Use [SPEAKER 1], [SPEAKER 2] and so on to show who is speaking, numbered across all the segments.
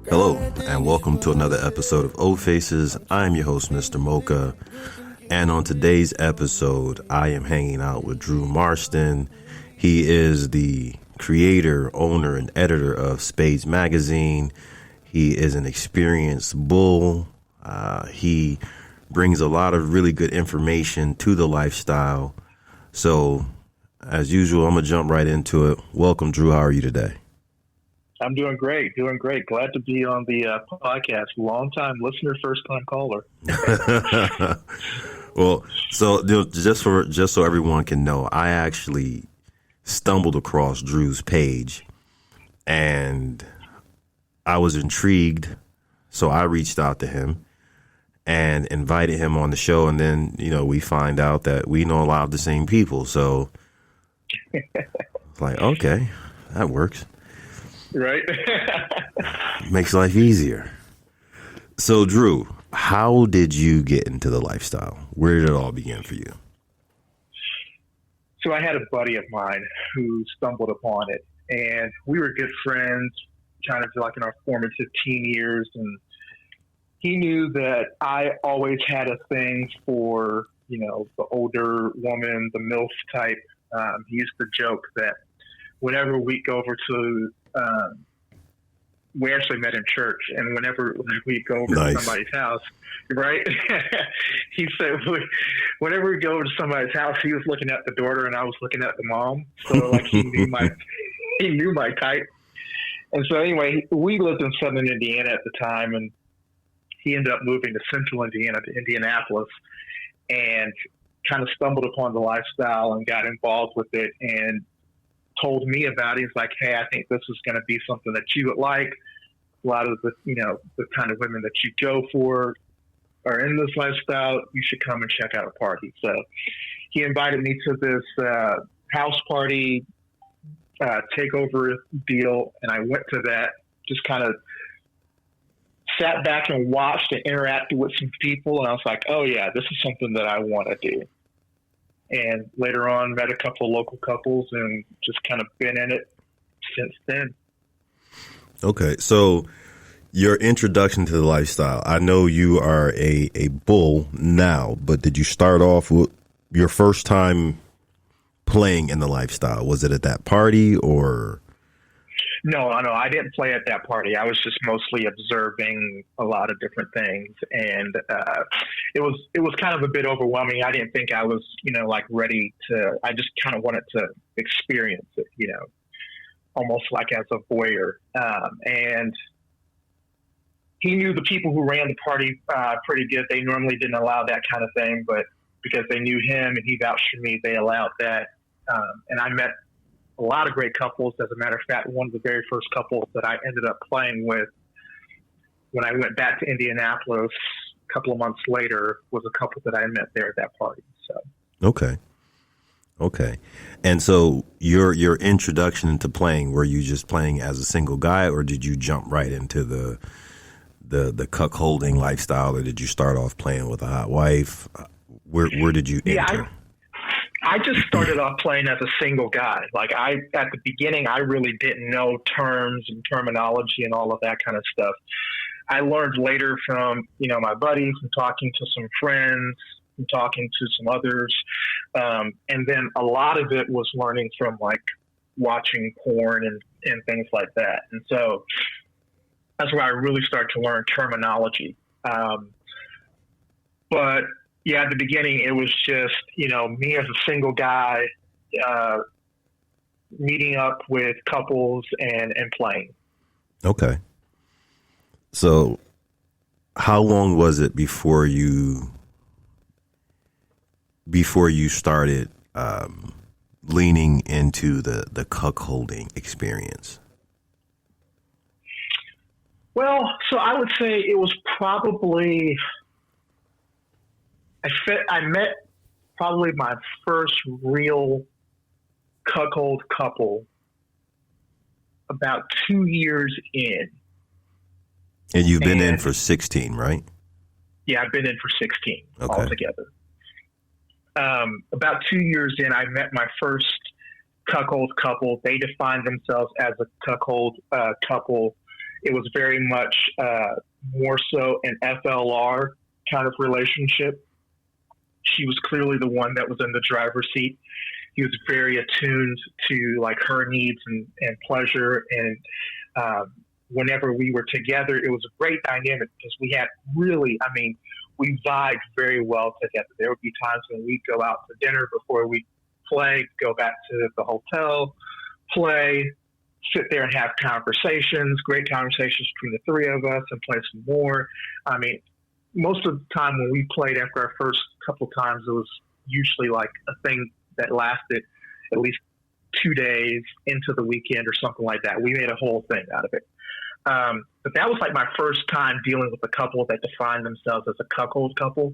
[SPEAKER 1] Hello, and welcome to another episode of O Faces. I'm your host, Mr. Mocha, and on today's episode, I am hanging out with Drew Marston. He is the creator, owner, and editor of Spades Magazine. He is an experienced bull. He brings a lot of really good information to the lifestyle. So, as usual, I'm going to jump right into it. Welcome, Drew. How are you today?
[SPEAKER 2] I'm doing great. Glad to be on the podcast. Long-time listener, first-time caller.
[SPEAKER 1] Well, so just so everyone can know, I actually stumbled across Drew's page, and I was intrigued, so I reached out to him and invited him on the show, and then we find out that we know a lot of the same people. So, it's like, okay, that works.
[SPEAKER 2] Right.
[SPEAKER 1] Makes life easier. So, Drew, how did you get into the lifestyle? Where did it all begin for you?
[SPEAKER 2] So I had a buddy of mine who stumbled upon it, and we were good friends, kind of like in our formative teen years. And he knew that I always had a thing for, the older woman, the MILF type. He used to joke that whenever we go over to we actually met in church, and whenever we go over to somebody's house, right? He said, whenever we go over to somebody's house, he was looking at the daughter and I was looking at the mom. So like he knew my type. And so anyway, we lived in Southern Indiana at the time, and he ended up moving to Central Indiana, to Indianapolis, and kind of stumbled upon the lifestyle and got involved with it and told me about it. He's like, hey, I think this is going to be something that you would like. A lot of the, the kind of women that you go for are in this lifestyle. You should come and check out a party. So he invited me to this house party takeover deal, and I went to that, just kind of sat back and watched and interacted with some people, and I was like, oh yeah, this is something that I want to do. And later on, met a couple of local couples and just kind of been in it since then. Okay,
[SPEAKER 1] so your introduction to the lifestyle. I know you are a bull now, but did you start off with your first time playing in the lifestyle? Was it at that party or?
[SPEAKER 2] No, I didn't play at that party. I was just mostly observing a lot of different things, and it was kind of a bit overwhelming. I didn't think I was, ready to. I just kind of wanted to experience it, almost like as a voyeur. And he knew the people who ran the party pretty good. They normally didn't allow that kind of thing, but because they knew him and he vouched for me, they allowed that. And I met a lot of great couples. As a matter of fact, one of the very first couples that I ended up playing with when I went back to Indianapolis a couple of months later was a couple that I met there at that party. So
[SPEAKER 1] Okay. And so your introduction into playing, were you just playing as a single guy, or did you jump right into the cuck holding lifestyle, or did you start off playing with a hot wife? Where did you enter?
[SPEAKER 2] I just started off playing as a single guy. Like at the beginning, I really didn't know terms and terminology and all of that kind of stuff. I learned later from, my buddies and talking to some friends and talking to some others. And then a lot of it was learning from like watching porn and things like that. And so that's where I really started to learn terminology. But yeah, at the beginning, it was just, me as a single guy, meeting up with couples and playing.
[SPEAKER 1] Okay. So how long was it before you started leaning into the cuck holding experience?
[SPEAKER 2] Well, so I would say it was probably... I met probably my first real cuckold couple about 2 years in.
[SPEAKER 1] And you've been in for 16, right?
[SPEAKER 2] Yeah, I've been in for 16 altogether. About 2 years in, I met my first cuckold couple. They defined themselves as a cuckold couple. It was very much more so an FLR kind of relationship. She was clearly the one that was in the driver's seat. He was very attuned to like her needs and pleasure. And whenever we were together, it was a great dynamic because we had really, we vibed very well together. There would be times when we'd go out to dinner before we play, go back to the hotel, play, sit there and have conversations, great conversations between the three of us, and play some more. Most of the time when we played after our first couple of times, it was usually like a thing that lasted at least 2 days into the weekend or something like that. We made a whole thing out of it. But that was like my first time dealing with a couple that defined themselves as a cuckold couple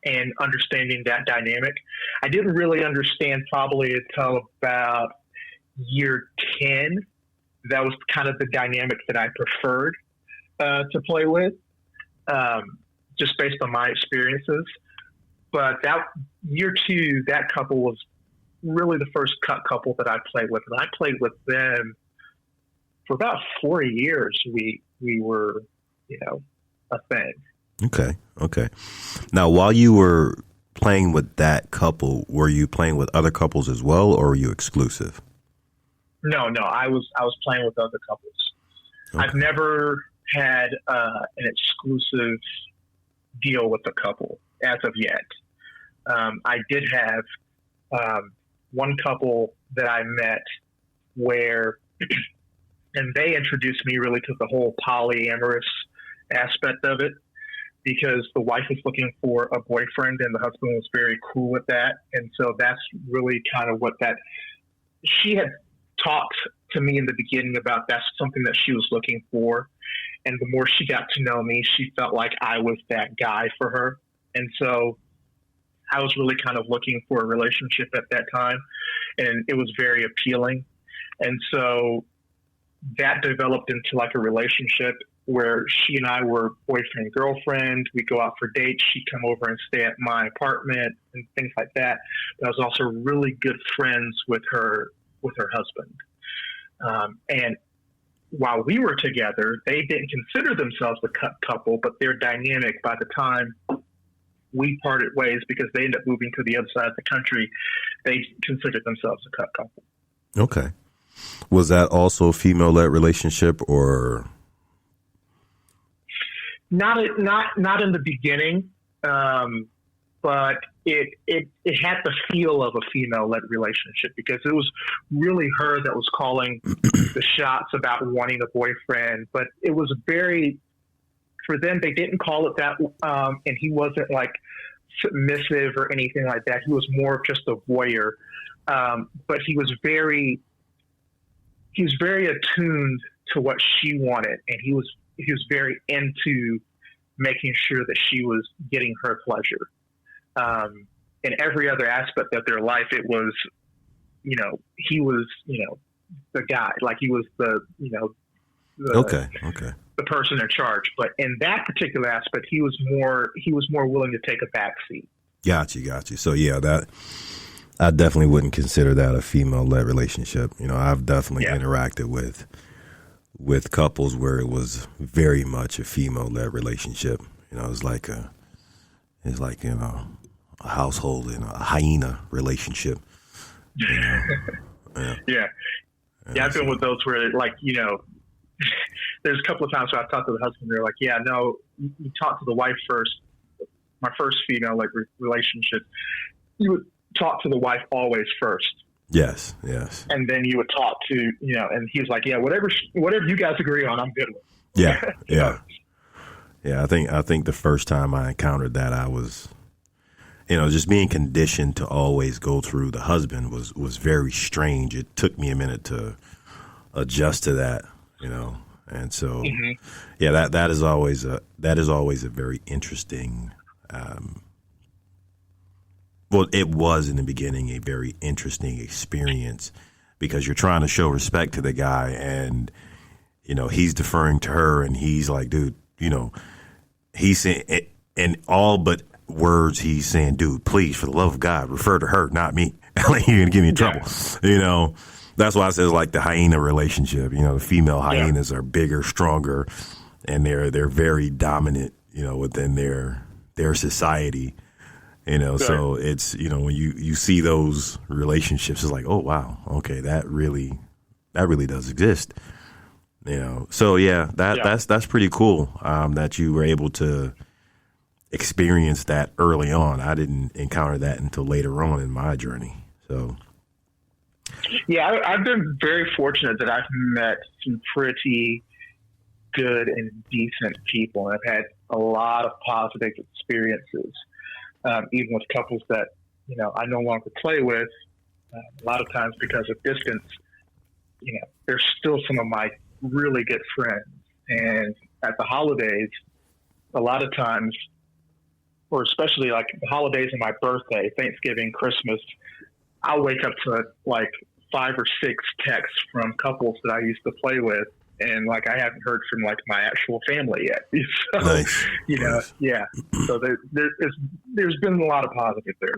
[SPEAKER 2] and understanding that dynamic. I didn't really understand probably until about year 10. That was kind of the dynamic that I preferred to play with, just based on my experiences. But that year 2, that couple was really the first couple that I played with. And I played with them for about 4 years. We were, a thing.
[SPEAKER 1] Okay. Now, while you were playing with that couple, were you playing with other couples as well, or were you exclusive?
[SPEAKER 2] No, I was playing with other couples. Okay. I've never had an exclusive deal with a couple as of yet. I did have one couple that I met where, and they introduced me really to the whole polyamorous aspect of it, because the wife was looking for a boyfriend and the husband was very cool with that. And so that's really kind of what that, she had talked to me in the beginning about that's something that she was looking for. And the more she got to know me, she felt like I was that guy for her. And so I was really kind of looking for a relationship at that time, and it was very appealing. And so that developed into like a relationship where she and I were boyfriend, girlfriend. We go out for dates. She'd come over and stay at my apartment and things like that. But I was also really good friends with her husband. And while we were together, they didn't consider themselves a couple, but their dynamic by the time we parted ways, because they ended up moving to the other side of the country, they considered themselves a couple.
[SPEAKER 1] Okay. Was that also a female-led relationship, or?
[SPEAKER 2] Not in the beginning, but it had the feel of a female-led relationship, because it was really her that was calling the shots about wanting a boyfriend. But it was very, for them, they didn't call it that, and he wasn't like submissive or anything like that. He was more of just a voyeur, but he was very attuned to what she wanted, and he was very into making sure that she was getting her pleasure. In every other aspect of their life, it was, he was, the guy, like he was the person in charge. But in that particular aspect, he was more willing to take a back seat.
[SPEAKER 1] Got you. So yeah, that I definitely wouldn't consider that a female-led relationship. I've definitely interacted with couples where it was very much a female-led relationship. It's like a household and a hyena relationship.
[SPEAKER 2] Yeah. I've been with those where, like, there's a couple of times where I've talked to the husband. They're like, "Yeah, no, you talk to the wife first." My first female relationship, you would talk to the wife always first.
[SPEAKER 1] Yes.
[SPEAKER 2] And then you would talk to, and he's like, "Yeah, whatever you guys agree on, I'm good with."
[SPEAKER 1] Yeah. I think the first time I encountered that, I was, just being conditioned to always go through the husband was very strange. It took me a minute to adjust to that, and so, that is always a very interesting. Well, it was in the beginning a very interesting experience, because you're trying to show respect to the guy, and he's deferring to her, and he's like, dude, he's saying it in all but words. He's saying, dude, please, for the love of God, refer to her, not me. You're gonna get me in trouble, That's why I said it's like the hyena relationship. The female hyenas are bigger, stronger, and they're very dominant, within their society. Sure. So it's, when you see those relationships, it's like, oh wow, okay, that really does exist. So that's pretty cool. That you were able to experience that early on. I didn't encounter that until later on in my journey. So
[SPEAKER 2] yeah, I've been very fortunate that I've met some pretty good and decent people, and I've had a lot of positive experiences, even with couples that I no longer play with. A lot of times because of distance, they're still some of my really good friends. And at the holidays, a lot of times, or especially like the holidays and my birthday, Thanksgiving, Christmas, I'll wake up to like 5 or 6 texts from couples that I used to play with. And like, I haven't heard from like my actual family yet. So,
[SPEAKER 1] nice.
[SPEAKER 2] Nice. Yeah. So there's been a lot of positive there.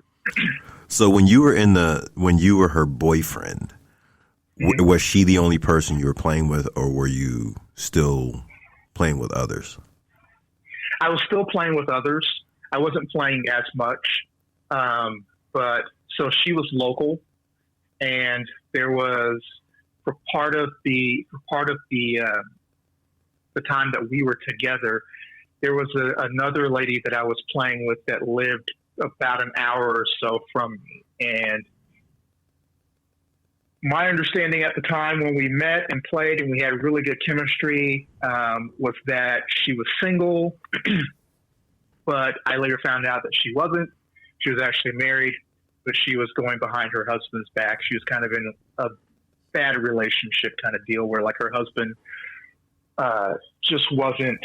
[SPEAKER 1] So when you were her boyfriend, was she the only person you were playing with, or were you still playing with others?
[SPEAKER 2] I was still playing with others. I wasn't playing as much. But so she was local, and there was, for part of the time that we were together, there was another lady that I was playing with that lived about an hour or so from me. And my understanding at the time when we met and played and we had really good chemistry was that she was single, but I later found out that she wasn't. She was actually married, but she was going behind her husband's back. She was kind of in a bad relationship kind of deal where like her husband just wasn't,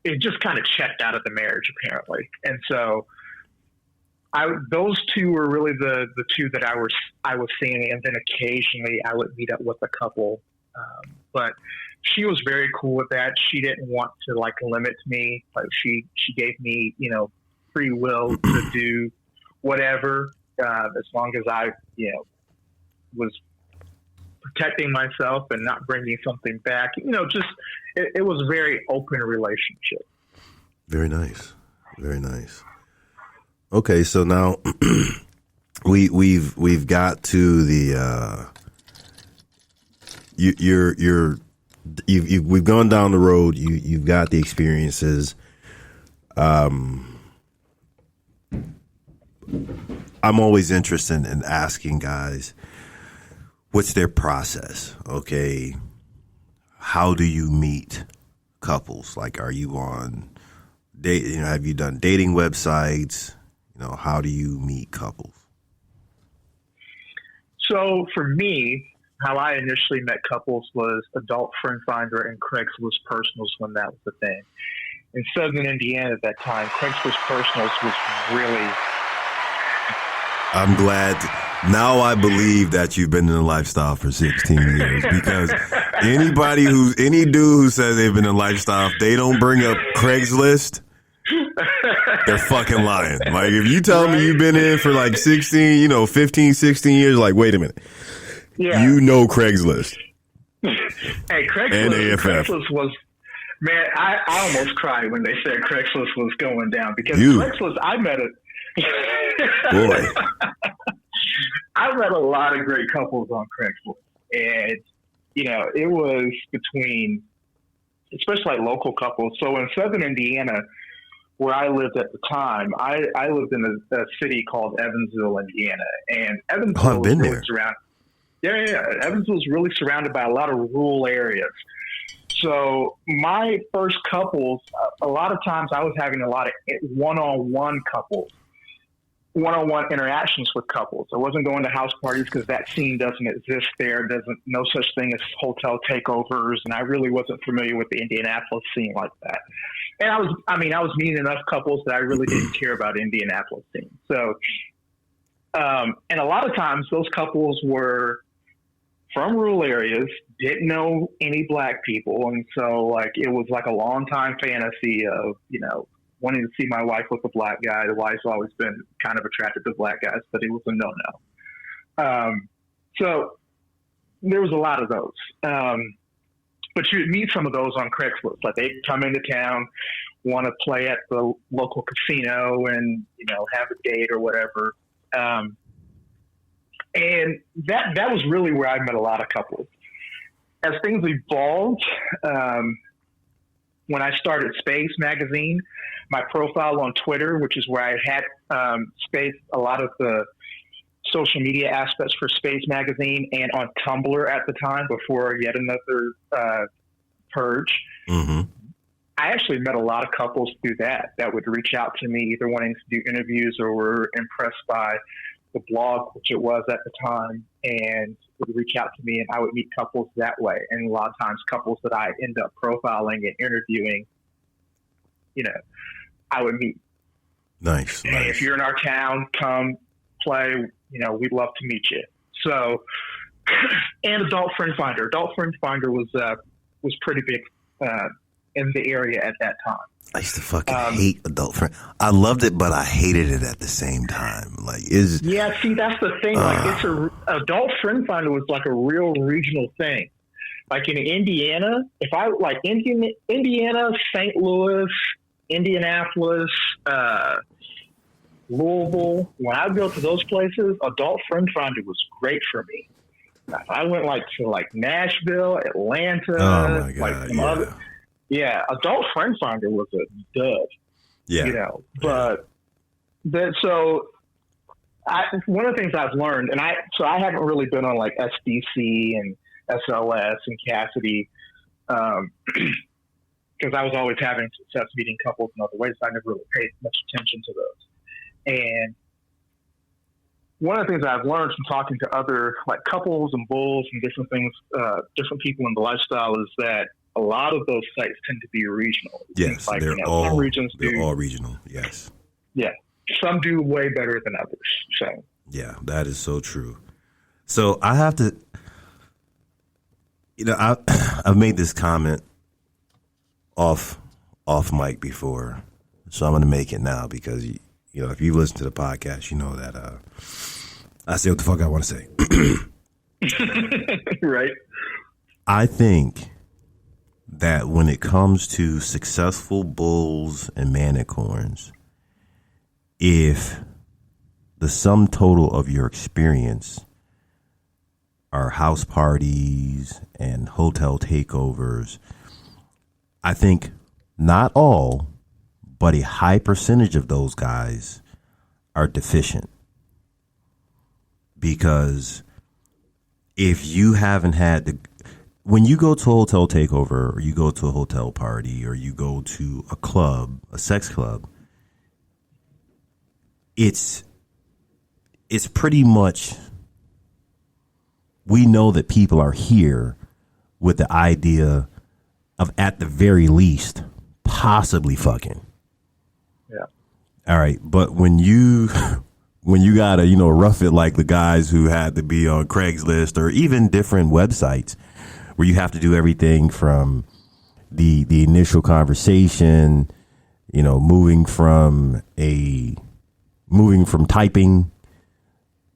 [SPEAKER 2] it just kind of checked out of the marriage apparently. And so those two were really the two that I was seeing. And then occasionally I would meet up with a couple. But she was very cool with that. She didn't want to like limit me. Like she gave me, free will to do whatever, as long as I, was protecting myself and not bringing something back. Just it was a very open relationship.
[SPEAKER 1] Very nice, very nice. Okay, so now we've got to the we've gone down the road. You've got the experiences. I'm always interested in asking guys, what's their process? Okay. How do you meet couples? Like, are you on have you done dating websites? How do you meet couples?
[SPEAKER 2] So for me, how I initially met couples was Adult Friend Finder and Craigslist Personals when that was the thing. In Southern Indiana at that time, Craigslist Personals was really...
[SPEAKER 1] I'm glad. Now I believe that you've been in the lifestyle for 16 years, because any dude who says they've been in lifestyle, if they don't bring up Craigslist, they're fucking lying. Like, if you tell me you've been in for like 16, 15, 16 years, like, wait a minute. Yeah. Craigslist.
[SPEAKER 2] Hey, Craigslist, and AFF. Craigslist was, man, I almost cried when they said Craigslist was going down, because Craigslist, I met it. Boy. I met a lot of great couples on Craigslist, and it was between, especially like local couples. So in Southern Indiana, where I lived at the time, I lived in a city called Evansville, Indiana, and Evansville was really surrounded. Yeah, Evansville was really surrounded by a lot of rural areas. So my first couples, a lot of times I was having a lot of one-on-one interactions with couples. I wasn't going to house parties because that scene doesn't exist there. No such thing as hotel takeovers, and I really wasn't familiar with the Indianapolis scene like that. And I was meeting enough couples that I really didn't care about Indianapolis scene. So, and a lot of times those couples were from rural areas, didn't know any black people, and so like it was like a long time fantasy of wanting to see my wife with a black guy. The wife's always been kind of attracted to black guys, but it was a no-no. So there was a lot of those. But you'd meet some of those on Craigslist. Like they'd come into town, want to play at the local casino and, have a date or whatever. And that was really where I met a lot of couples. As things evolved, when I started Spades Magazine, my profile on Twitter, which is where I had spaced a lot of the social media aspects for Spades Magazine, and on Tumblr at the time before yet another purge.
[SPEAKER 1] Mm-hmm.
[SPEAKER 2] I actually met a lot of couples through that would reach out to me either wanting to do interviews or were impressed by the blog, which it was at the time, and would reach out to me, and I would meet couples that way. And a lot of times couples that I end up profiling and interviewing, I would meet.
[SPEAKER 1] Nice.
[SPEAKER 2] Hey, if you're in our town, come play, we'd love to meet you. So, and Adult Friend Finder. Adult Friend Finder was pretty big in the area at that time.
[SPEAKER 1] I used to fucking hate Adult Friend. I loved it, but I hated it at the same time.
[SPEAKER 2] Yeah, see, that's the thing. Adult Friend Finder was like a real regional thing. Like in Indiana, Indiana, St. Louis, Indianapolis, Louisville, when I go to those places, Adult Friend Finder was great for me. If I went to Nashville, Atlanta,
[SPEAKER 1] oh my God,
[SPEAKER 2] Adult Friend Finder was a dud.
[SPEAKER 1] Yeah,
[SPEAKER 2] but one of the things I've learned, and I haven't really been on SDC and SLS and Cassidy, because I was always having success meeting couples in other ways. So I never really paid much attention to those. And one of the things I've learned from talking to other couples and bulls and different things, different people in the lifestyle, is that a lot of those sites tend to be regional.
[SPEAKER 1] Yes, they're all regional. Yes.
[SPEAKER 2] Yeah, some do way better than others. So
[SPEAKER 1] yeah, that is so true. So I have to, I've made this comment off mic before, so I'm going to make it now because if you listen to the podcast, you know that I say what the fuck I want to say.
[SPEAKER 2] Right. I
[SPEAKER 1] think that when it comes to successful bulls and manicorns, if the sum total of your experience are house parties and hotel takeovers, I think not all, but a high percentage of those guys are deficient. Because if you haven't had when you go to a hotel takeover, or you go to a hotel party, or you go to a club, a sex club, it's pretty much, we know that people are here with the idea of, at the very least, possibly fucking.
[SPEAKER 2] Yeah.
[SPEAKER 1] All right. But when you gotta, rough it like the guys who had to be on Craigslist or even different websites where you have to do everything from the initial conversation, moving from typing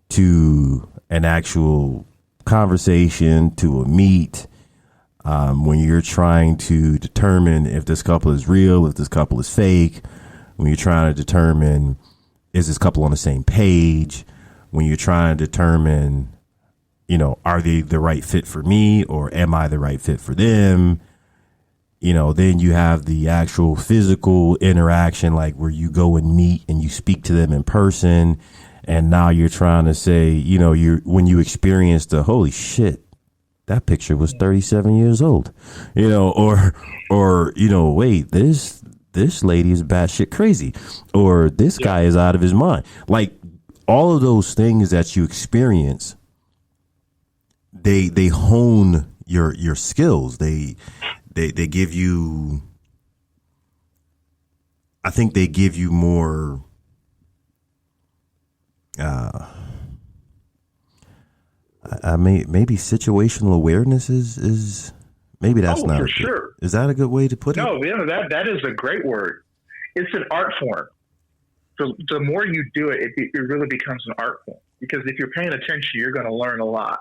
[SPEAKER 1] to an actual conversation to a meet, when you're trying to determine if this couple is real, if this couple is fake, when you're trying to determine is this couple on the same page, when you're trying to determine, are they the right fit for me or am I the right fit for them? Then you have the actual physical interaction, like where you go and meet and you speak to them in person. And now you're trying to say, when you experience the holy shit, that picture was 37 years old, or wait, this lady is batshit crazy, or this guy is out of his mind. Like all of those things that you experience, they hone your skills. They give you, I think they give you more, maybe situational awareness is maybe that's not
[SPEAKER 2] for sure.
[SPEAKER 1] Is that a good way to put it?
[SPEAKER 2] No, that is a great word. It's an art form. the more you do it, it really becomes an art form. Because if you're paying attention, you're going to learn a lot.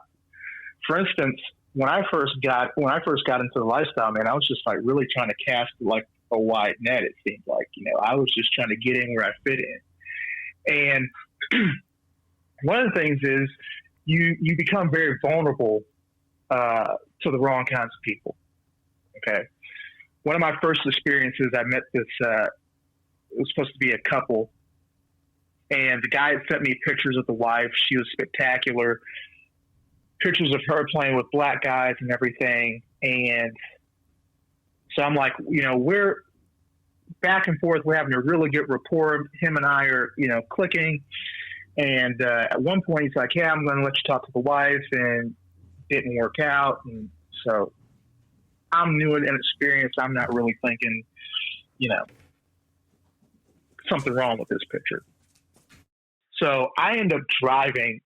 [SPEAKER 2] For instance, when I first got into the lifestyle, man, I was just like really trying to cast like a wide net. It seemed like, I was just trying to get in where I fit in. And one of the things is you become very vulnerable to the wrong kinds of people. Okay. One of my first experiences, I met this, it was supposed to be a couple, and the guy had sent me pictures of the wife. She was spectacular. Pictures of her playing with black guys and everything. And so I'm like, we're back and forth. We're having a really good rapport. Him and I are, clicking. And at one point he's like, yeah, I'm going to let you talk to the wife, and didn't work out. And so I'm new and inexperienced. I'm not really thinking, something wrong with this picture. So I end up driving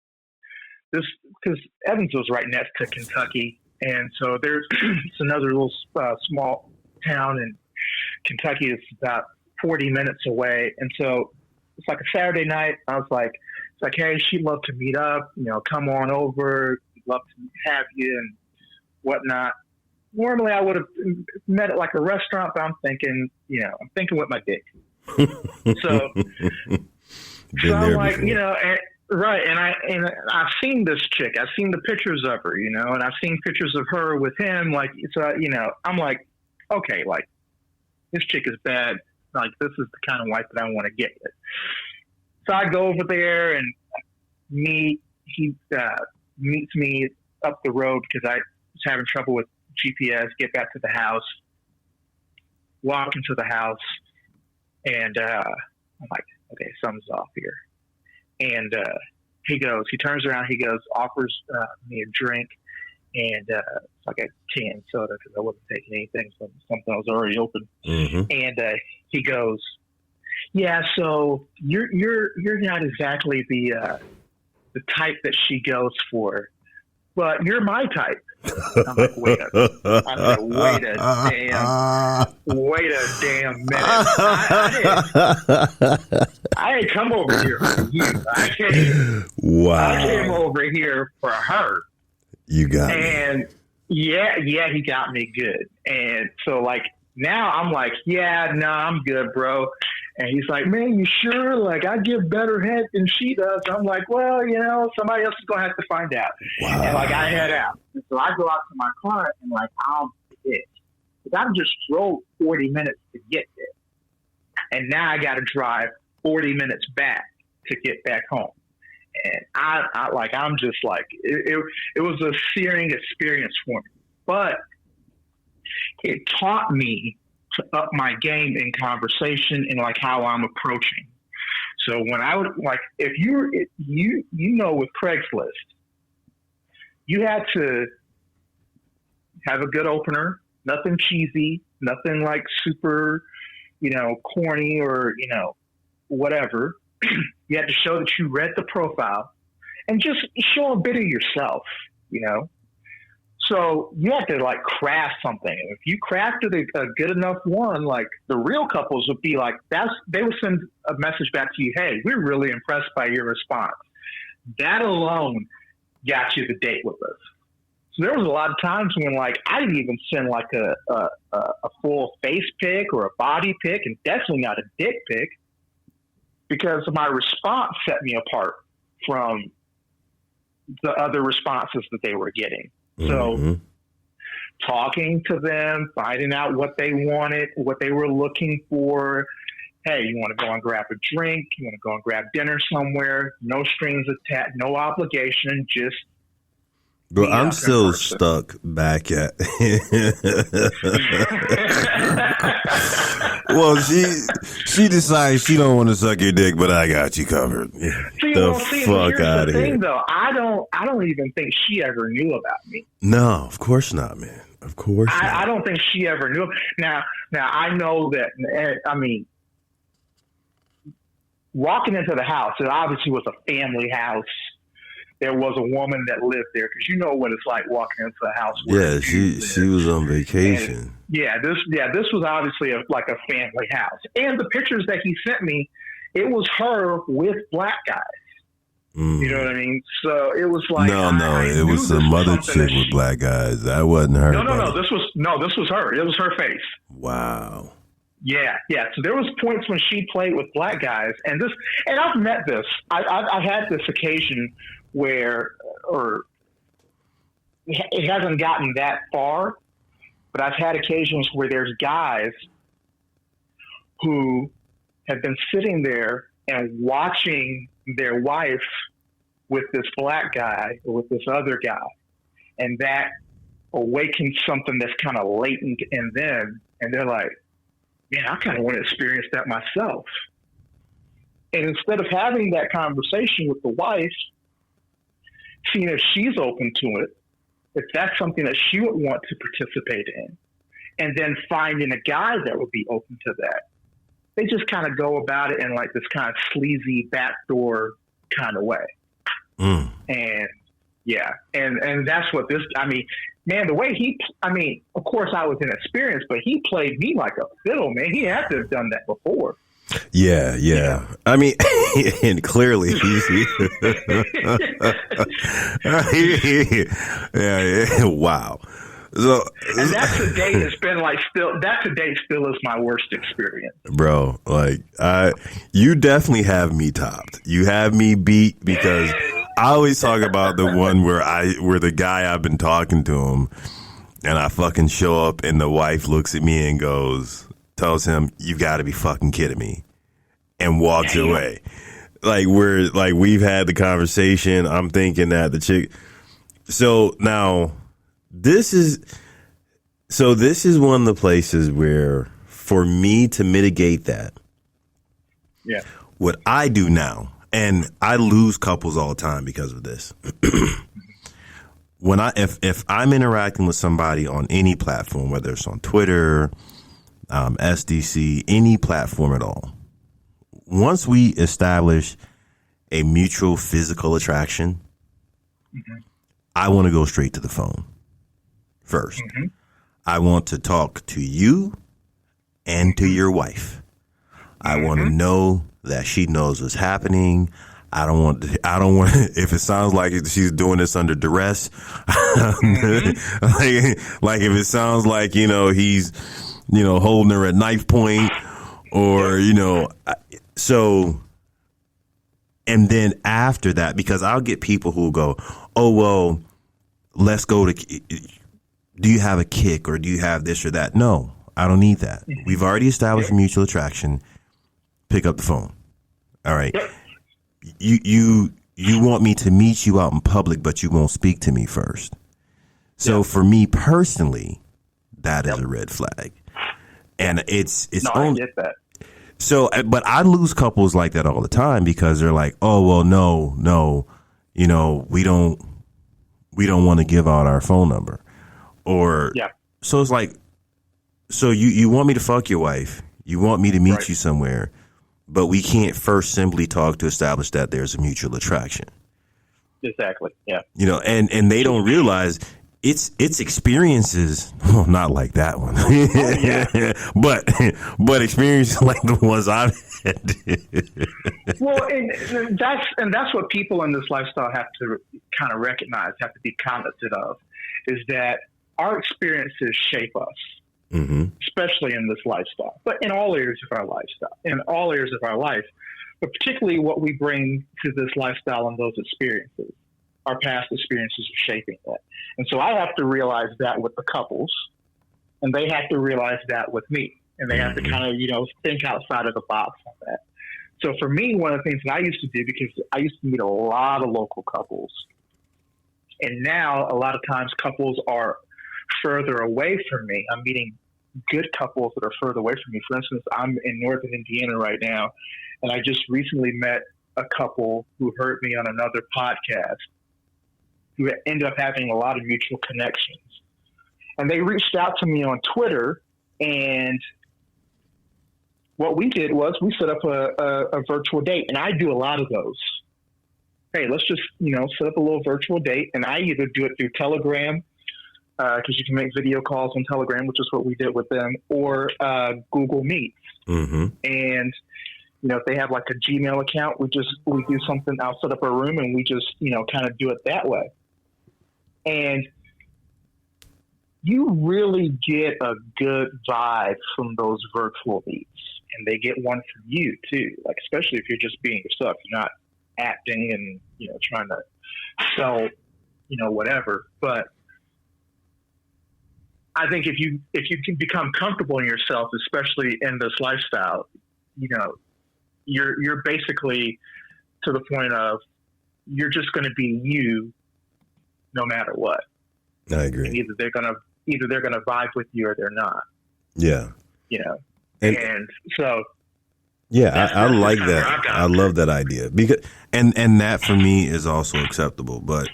[SPEAKER 2] this because Evansville's right next to Kentucky. And so there's it's another little small town in Kentucky. It's about 40 minutes away. And so it's like a Saturday night. I was like, hey, she'd love to meet up, come on over. We'd love to have you and whatnot. Normally I would have met at like a restaurant, but I'm thinking with my dick. So I'm like, right. And I've seen this chick. I've seen the pictures of her, and I've seen pictures of her with him. Like, so, I'm like, okay, like this chick is bad. Like, this is the kind of wife that I want to get with. So I go over there and he meets me up the road because I was having trouble with GPS, get back to the house, walk into the house, and I'm like, okay, something's off here. And he turns around, offers me a drink, and it's like a canned soda because I wasn't taking anything, so something was already open.
[SPEAKER 1] Mm-hmm.
[SPEAKER 2] And he goes, yeah, so you're not exactly the type that she goes for, but you're my type. I'm like, wait a damn minute. I ain't come over here for you. I came over here for her.
[SPEAKER 1] You got
[SPEAKER 2] me. And yeah, he got me good. And so like now I'm like, yeah, no, I'm good, bro. And he's like, man, you sure? Like, I give better head than she does. I'm like, well, somebody else is going to have to find out.
[SPEAKER 1] Wow.
[SPEAKER 2] And, like, I head out. And so I go out to my car and, like, I'm pissed. Because I just drove 40 minutes to get there. And now I got to drive 40 minutes back to get back home. And I'm just like, it was a searing experience for me. But it taught me to up my game in conversation and like how I'm approaching. So when I would like, if with Craigslist, you had to have a good opener, nothing cheesy, nothing like super, corny or, whatever. You had to show that you read the profile and just show a bit of yourself, So you have to like craft something. If you crafted a good enough one, like the real couples would be like, they would send a message back to you. Hey, we're really impressed by your response. That alone got you the date with us. So there was a lot of times when like, I didn't even send like a full face pic or a body pic, and definitely not a dick pic, because my response set me apart from the other responses that they were getting. So talking to them, finding out what they wanted, what they were looking for. Hey, you want to go and grab a drink? You want to go and grab dinner somewhere? No strings attached, no obligation, just
[SPEAKER 1] But I'm still stuck back at. Well, she decides she don't want to suck your dick, but I got you covered. Fuck out of here.
[SPEAKER 2] Though, I don't even think she ever knew about me.
[SPEAKER 1] No, of course not, man. Of course not.
[SPEAKER 2] I don't think she ever knew. Now I know that. I mean, walking into the house, it obviously was a family house. There was a woman that lived there, because you know what it's like walking into a house.
[SPEAKER 1] Yeah, she was on vacation.
[SPEAKER 2] And this was obviously like a family house. And the pictures that he sent me, it was her with black guys. You know what I mean? So it was like
[SPEAKER 1] no, it was some other chick with black guys. That wasn't her.
[SPEAKER 2] No. This was her. It was her face.
[SPEAKER 1] Wow.
[SPEAKER 2] Yeah. So there was points when she played with black guys, and I've met this. I've had this occasion where, or it hasn't gotten that far, but I've had occasions where there's guys who have been sitting there and watching their wife with this black guy or with this other guy, and that awakens something that's kind of latent in them, and they're like, man, I kind of want to experience that myself. And instead of having that conversation with the wife, seeing if she's open to it, if that's something that she would want to participate in, and then finding a guy that would be open to that, they just kind of go about it in like this kind of sleazy backdoor kind of way. And yeah, and that's what this, I mean, man, the way of course I was inexperienced, but he played me like a fiddle, man. He had to have done that before.
[SPEAKER 1] Yeah. I mean, and clearly yeah. Wow. So,
[SPEAKER 2] and that to date has been like still is my worst experience,
[SPEAKER 1] bro. Like you definitely have me topped. You have me beat, because I always talk about the one where the guy, I've been talking to him, and I fucking show up, and the wife looks at me and tells him, "You got to be fucking kidding me," and walks away. Like we've had the conversation. I'm thinking that the chick. So now. This is one of the places where, for me to mitigate that, what I do now, and I lose couples all the time because of this. If I'm interacting with somebody on any platform, whether it's on Twitter, SDC, any platform at all, once we establish a mutual physical attraction, I want to go straight to the phone. First, I want to talk to you and to your wife. I want to know that she knows what's happening. I don't want, if it sounds like she's doing this under duress, like if it sounds like, he's, holding her at knife point, or, so, and then after that, because I'll get people who go, oh, well, let's go to, do you have a kick, or do you have this or that? No, I don't need that. We've already established mutual attraction. Pick up the phone. All right. You want me to meet you out in public, but you won't speak to me first. So for me personally, that is a red flag. And it's only,
[SPEAKER 2] I get that.
[SPEAKER 1] So, but I lose couples like that all the time, because they're like, oh, well, no, we don't want to give out our phone number. Or, so it's like, so you want me to fuck your wife, you want me to meet you somewhere, but we can't first simply talk to establish that there's a mutual attraction.
[SPEAKER 2] Exactly. Yeah.
[SPEAKER 1] And they don't realize it's experiences. Well, not like that one. but experiences like the ones I've had.
[SPEAKER 2] Well, and that's what people in this lifestyle have to kind of recognize, have to be cognizant of, is that our experiences shape us, especially in this lifestyle, but in all areas of our lifestyle, in all areas of our life, but particularly what we bring to this lifestyle and those experiences. Our past experiences are shaping that. And so I have to realize that with the couples, and they have to realize that with me, and they have to kind of, think outside of the box on that. So for me, one of the things that I used to do, because I used to meet a lot of local couples, and now a lot of times couples are further away from me. I'm meeting good couples that are further away from me. For instance, I'm in northern Indiana right now, and I just recently met a couple who heard me on another podcast, who ended up having a lot of mutual connections. And they reached out to me on Twitter, and what we did was we set up a virtual date, and I do a lot of those. Hey, let's just, set up a little virtual date, and I either do it through Telegram, because you can make video calls on Telegram, which is what we did with them, or Google Meet. And if they have like a Gmail account, we do something. I'll set up a room and we just, kind of do it that way. And you really get a good vibe from those virtual meets, and they get one from you too. Like, especially if you're just being yourself, you're not acting and, trying to sell, whatever. But I think if you can become comfortable in yourself, especially in this lifestyle, you're basically to the point of you're just going to be you no matter what.
[SPEAKER 1] I agree.
[SPEAKER 2] And either they're gonna vibe with you or they're not.
[SPEAKER 1] Yeah.
[SPEAKER 2] And so.
[SPEAKER 1] Yeah, I like that. I love that idea because and that for me is also acceptable. But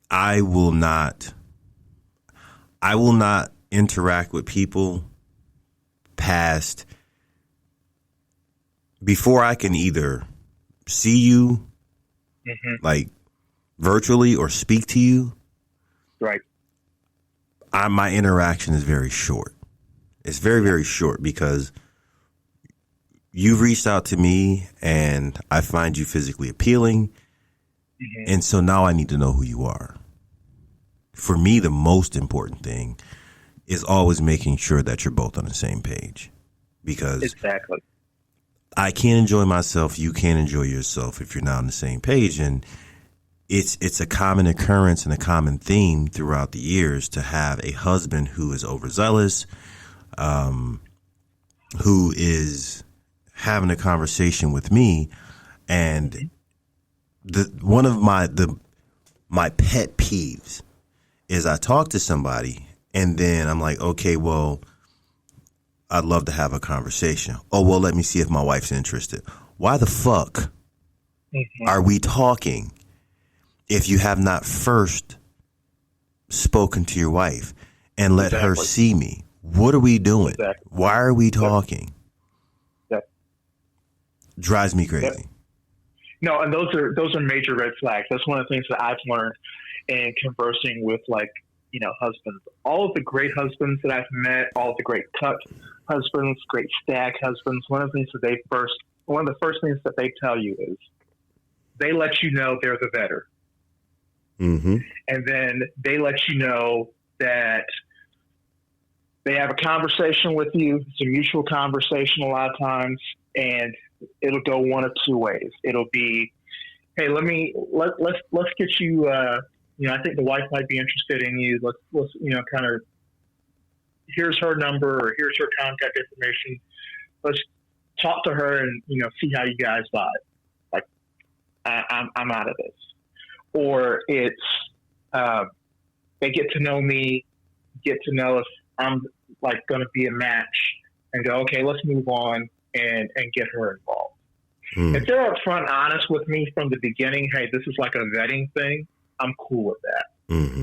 [SPEAKER 1] I will not interact with people past before I can either see you like virtually or speak to you.
[SPEAKER 2] Right.
[SPEAKER 1] My interaction is very short. It's very, very short because you've reached out to me and I find you physically appealing. And so now I need to know who you are. For me, the most important thing is always making sure that you're both on the same page, because
[SPEAKER 2] exactly.
[SPEAKER 1] I can't enjoy myself. You can't enjoy yourself if you're not on the same page. And it's a common occurrence and a common theme throughout the years to have a husband who is overzealous, who is having a conversation with me, and one of my pet peeves is I talk to somebody and then I'm like, okay, well, I'd love to have a conversation. Oh, well, let me see if my wife's interested. Why the fuck are we talking if you have not first spoken to your wife and let her see me? What are we doing?
[SPEAKER 2] Exactly.
[SPEAKER 1] Why are we talking?
[SPEAKER 2] Yep.
[SPEAKER 1] Drives me crazy.
[SPEAKER 2] Yep. No, and those are major red flags. That's one of the things that I've learned in conversing with, like, husbands. All of the great husbands that I've met, all of the great cut husbands, great stag husbands, one of the first things that they tell you is they let you know they're the better.
[SPEAKER 1] Mm-hmm.
[SPEAKER 2] And then they let you know that they have a conversation with you. It's a mutual conversation a lot of times, and it'll go one of two ways. It'll be, hey, let's get you. I think the wife might be interested in you. Let's kind of, here's her number or here's her contact information. Let's talk to her and see how you guys vibe. Like, I'm out of this. Or it's they get to know me, get to know if I'm like going to be a match, and go, okay, let's move on and get her involved. If they're upfront honest with me from the beginning, hey, this is like a vetting thing, I'm cool with that.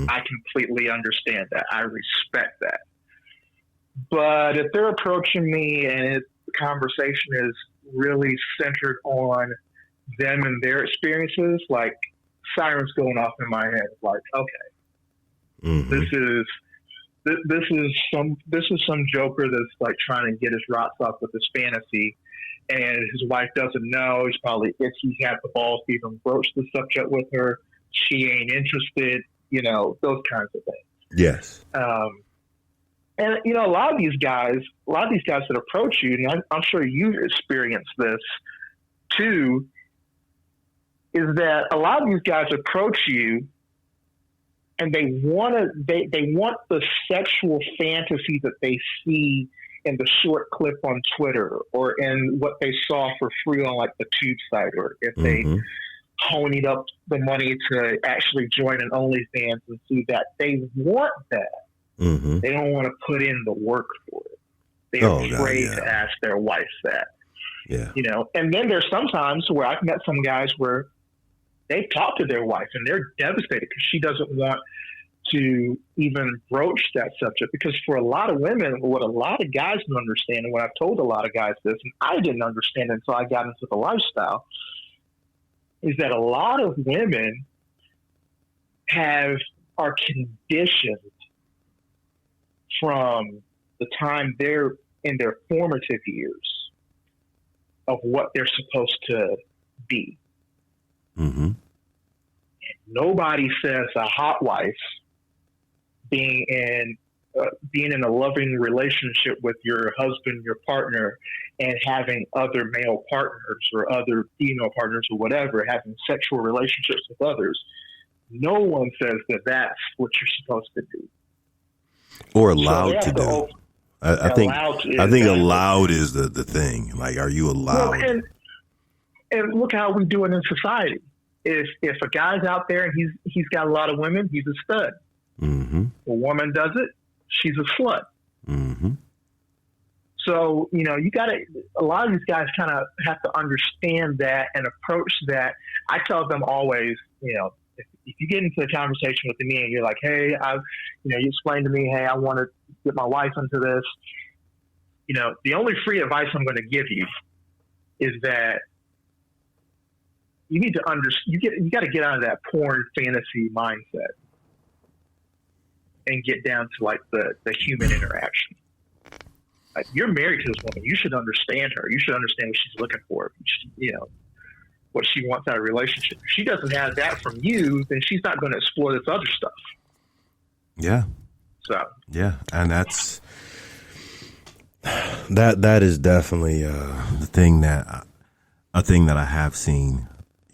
[SPEAKER 2] I completely understand that. I respect that. But if they're approaching me and the conversation is really centered on them and their experiences, like sirens going off in my head, like, okay, this is some joker that's like trying to get his rocks off with his fantasy, and his wife doesn't know. He's probably itchy. He had the balls to even broach the subject with her. She ain't interested. Those kinds of things.
[SPEAKER 1] Yes.
[SPEAKER 2] And a lot of these guys that approach you, and I'm sure you've experienced this too, is that a lot of these guys approach you and they want the sexual fantasy that they see in the short clip on Twitter or in what they saw for free on like the Tube site, or if they ponied up the money to actually join an OnlyFans and see that. They want that. They don't want to put in the work for it. They're afraid to ask their wife that.
[SPEAKER 1] Yeah.
[SPEAKER 2] And then there's sometimes where I've met some guys where they've talked to their wife and they're devastated because she doesn't want to even broach that subject. Because for a lot of women, what a lot of guys don't understand, and what I've told a lot of guys this, and I didn't understand until I got into the lifestyle, is that a lot of women are conditioned from the time they're in their formative years of what they're supposed to be.
[SPEAKER 1] Mm-hmm.
[SPEAKER 2] Nobody says a hot wife being in a loving relationship with your husband, your partner, and having other male partners or other female partners or whatever, having sexual relationships with others. No one says that that's what you're supposed to do.
[SPEAKER 1] Or allowed to do. I think allowed is the thing. Like, are you allowed?
[SPEAKER 2] Well, and look how we do it in society. If a guy's out there and he's got a lot of women, he's a stud.
[SPEAKER 1] Mm-hmm.
[SPEAKER 2] A woman does it, she's a slut.
[SPEAKER 1] Mm-hmm.
[SPEAKER 2] So, a lot of these guys kind of have to understand that and approach that. I tell them always, if you get into a conversation with me and you're like, hey, you explain to me, hey, I want to get my wife into this. The only free advice I'm going to give you is that you need to you got to get out of that porn fantasy mindset and get down to like the human interaction. Like, you're married to this woman, you should understand her. You should understand what she's looking for. What she wants out of a relationship. If she doesn't have that from you, then she's not going to explore this other stuff.
[SPEAKER 1] Yeah.
[SPEAKER 2] So.
[SPEAKER 1] Yeah, and that is definitely a thing that I have seen,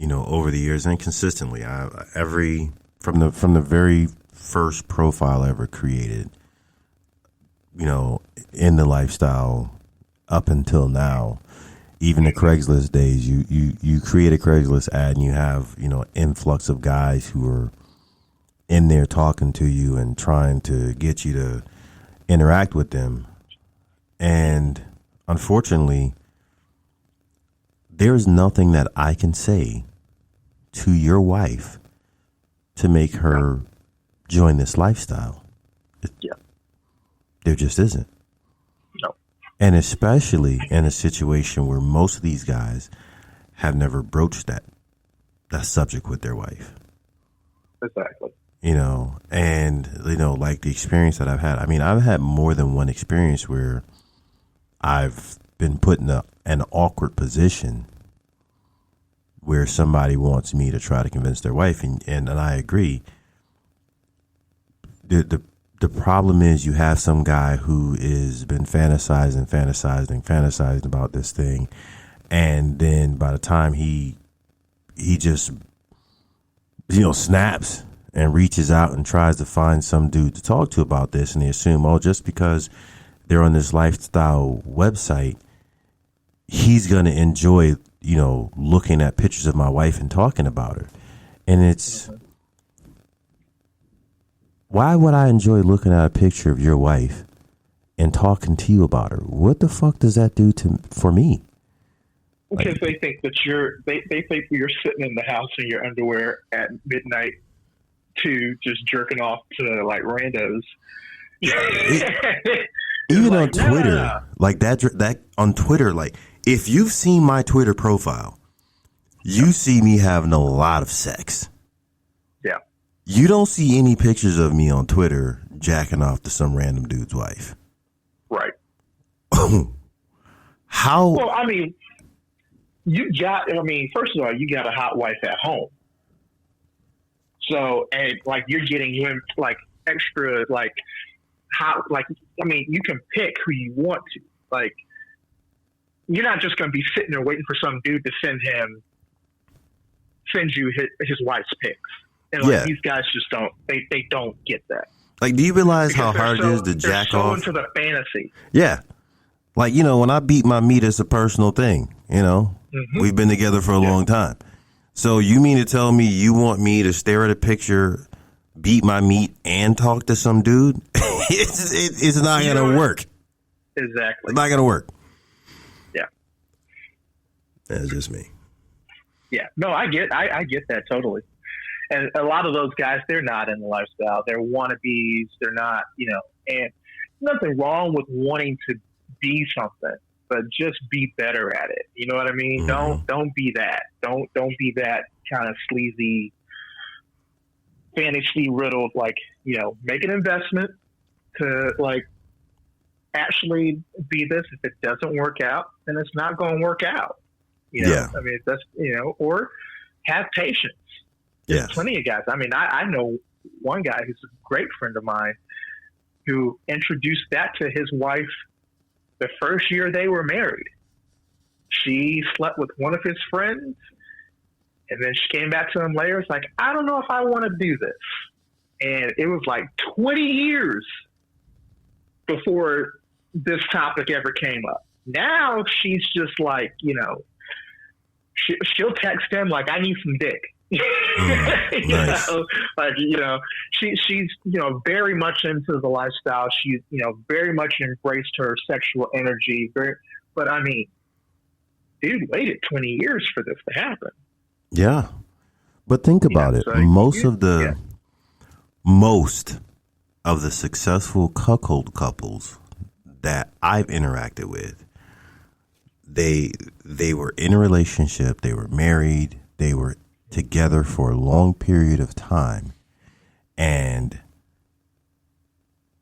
[SPEAKER 1] over the years and consistently. From the very first profile I ever created, in the lifestyle up until now. Even the Craigslist days, you create a Craigslist ad and you have, influx of guys who are in there talking to you and trying to get you to interact with them. And unfortunately, there's nothing that I can say to your wife to make her join this lifestyle.
[SPEAKER 2] Yeah.
[SPEAKER 1] There just isn't. And especially in a situation where most of these guys have never broached that subject with their wife.
[SPEAKER 2] Exactly.
[SPEAKER 1] Like the experience that I've had. I mean, I've had more than one experience where I've been put in an awkward position where somebody wants me to try to convince their wife, and I agree. The problem is you have some guy who has been fantasizing about this thing, and then by the time he just snaps and reaches out and tries to find some dude to talk to about this, and they assume, just because they're on this lifestyle website, he's going to enjoy looking at pictures of my wife and talking about her. And it's why would I enjoy looking at a picture of your wife and talking to you about her? What the fuck does that do for me?
[SPEAKER 2] Because they think that they think you're sitting in the house in your underwear at midnight to just jerking off to like randos.
[SPEAKER 1] Even on Twitter, like that on Twitter, like if you've seen my Twitter profile, you see me having a lot of sex.
[SPEAKER 2] Yeah.
[SPEAKER 1] You don't see any pictures of me on Twitter jacking off to some random dude's wife.
[SPEAKER 2] Right.
[SPEAKER 1] How?
[SPEAKER 2] Well, I mean, first of all, you got a hot wife at home. So, and like you're getting like extra, like hot, you can pick who you want to. Like, you're not just going to be sitting there waiting for some dude to send you his wife's pics. And these guys just don't, they don't get that.
[SPEAKER 1] Like, do you realize how hard it is to jack off?
[SPEAKER 2] Into the fantasy.
[SPEAKER 1] Yeah. Like, when I beat my meat, it's a personal thing,
[SPEAKER 2] Mm-hmm.
[SPEAKER 1] We've been together for a long time. So you mean to tell me you want me to stare at a picture, beat my meat, and talk to some dude? It's not going to work.
[SPEAKER 2] Exactly.
[SPEAKER 1] It's not going to work.
[SPEAKER 2] Yeah.
[SPEAKER 1] That's just me.
[SPEAKER 2] Yeah. No, I get that totally. And a lot of those guys, they're not in the lifestyle. They're wannabes. They're not, and nothing wrong with wanting to be something, but just be better at it. You know what I mean?
[SPEAKER 1] Mm-hmm.
[SPEAKER 2] Don't be that. Don't be that kind of sleazy, fantasy riddled, make an investment to actually be this. If it doesn't work out, then it's not going to work out. I mean, that's, or have patience. There's plenty of guys. I mean, I know one guy who's a great friend of mine who introduced that to his wife the first year they were married. She slept with one of his friends, and then she came back to him later. It's like, I don't know if I want to do this. And it was like 20 years before this topic ever came up. Now she's just like, she'll text him like, I need some dick.
[SPEAKER 1] Nice.
[SPEAKER 2] She's very much into the lifestyle. She's very much embraced her sexual energy. But I mean, dude waited 20 years for this to happen.
[SPEAKER 1] Yeah, but think about it.
[SPEAKER 2] So
[SPEAKER 1] most of the successful cuckold couples that I've interacted with, they were in a relationship, they were married, they were together for a long period of time, and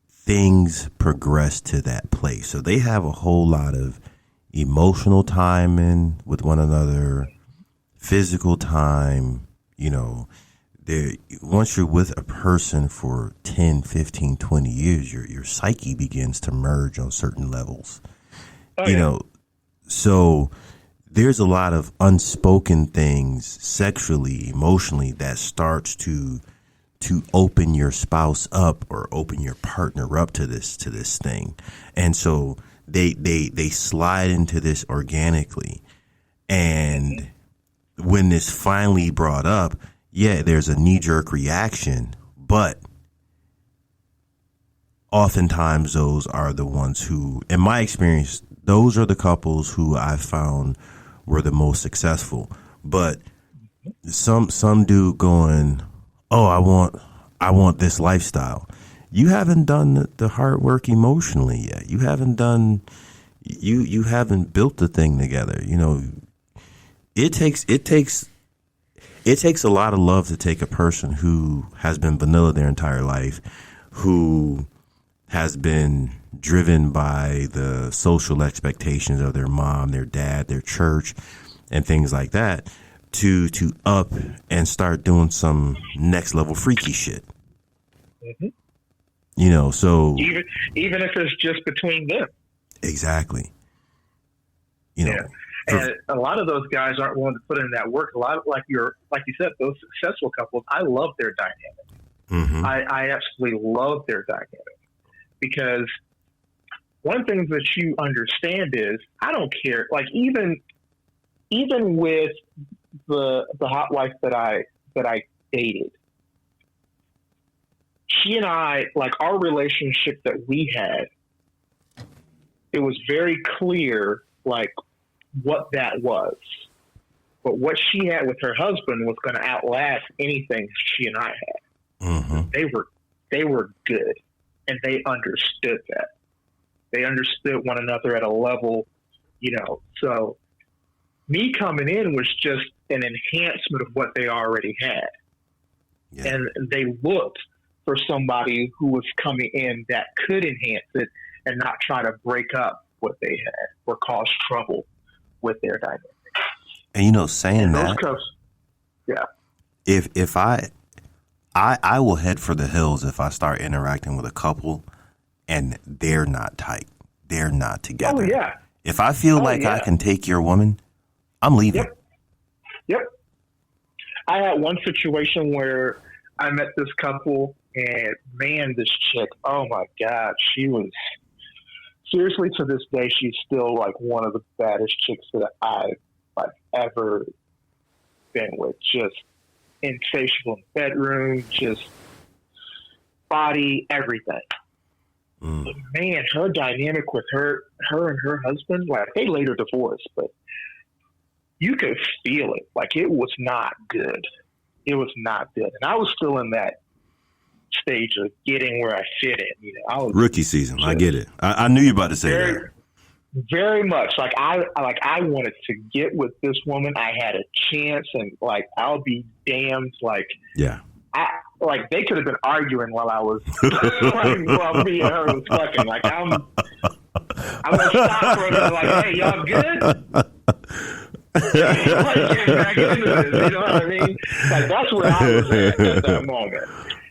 [SPEAKER 1] things progressed to that place. So they have a whole lot of emotional time in with one another, physical time. Once you're with a person for 10, 15, 20 years, your psyche begins to merge on certain levels. So there's a lot of unspoken things sexually, emotionally, that starts to open your spouse up or open your partner up to this thing. And so they slide into this organically. And when this finally brought up, there's a knee-jerk reaction, but oftentimes those are the ones who, in my experience, those are the couples who I found were the most successful. But some dude going, oh, I want this lifestyle. You haven't done the hard work emotionally yet. You haven't done, you haven't built the thing together. It takes a lot of love to take a person who has been vanilla their entire life, who has been driven by the social expectations of their mom, their dad, their church, and things like that, to up and start doing some next level freaky shit.
[SPEAKER 2] Mm-hmm.
[SPEAKER 1] So
[SPEAKER 2] even if it's just between them.
[SPEAKER 1] Exactly.
[SPEAKER 2] And a lot of those guys aren't willing to put in that work. A lot of, like you said, those successful couples, I love their dynamic.
[SPEAKER 1] Mm-hmm.
[SPEAKER 2] I absolutely love their dynamic, because one thing that you understand is, I don't care. Like even with the hot wife that I dated, she and I, like, our relationship that we had, it was very clear, like, what that was. But what she had with her husband was going to outlast anything she and I had.
[SPEAKER 1] Mm-hmm.
[SPEAKER 2] They were good, and they understood that. They understood one another at a level, So me coming in was just an enhancement of what they already had. Yeah. And they looked for somebody who was coming in that could enhance it and not try to break up what they had or cause trouble with their dynamic.
[SPEAKER 1] And saying that,
[SPEAKER 2] yeah.
[SPEAKER 1] If I will head for the hills if I start interacting with a couple and they're not tight, they're not together.
[SPEAKER 2] Oh yeah.
[SPEAKER 1] If I feel I can take your woman, I'm leaving.
[SPEAKER 2] Yep. I had one situation where I met this couple, and man, this chick, oh my God, she was, seriously, to this day, she's still like one of the baddest chicks that I've ever been with. Just insatiable in the bedroom, just body, everything.
[SPEAKER 1] Mm.
[SPEAKER 2] But man, her dynamic with her and her husband, like, they later divorced, but you could feel it. Like, it was not good. It was not good. And I was still in that stage of getting where I fit in. I was
[SPEAKER 1] rookie season. I get it. I knew you were about to say that.
[SPEAKER 2] Very much. I wanted to get with this woman. I had a chance, and I'll be damned.
[SPEAKER 1] Yeah.
[SPEAKER 2] They could have been arguing while I was while me and her was fucking. I'm gonna stop for them. Hey, y'all good? Like, get back into this, you know what I mean? Like, that's where I was at that moment.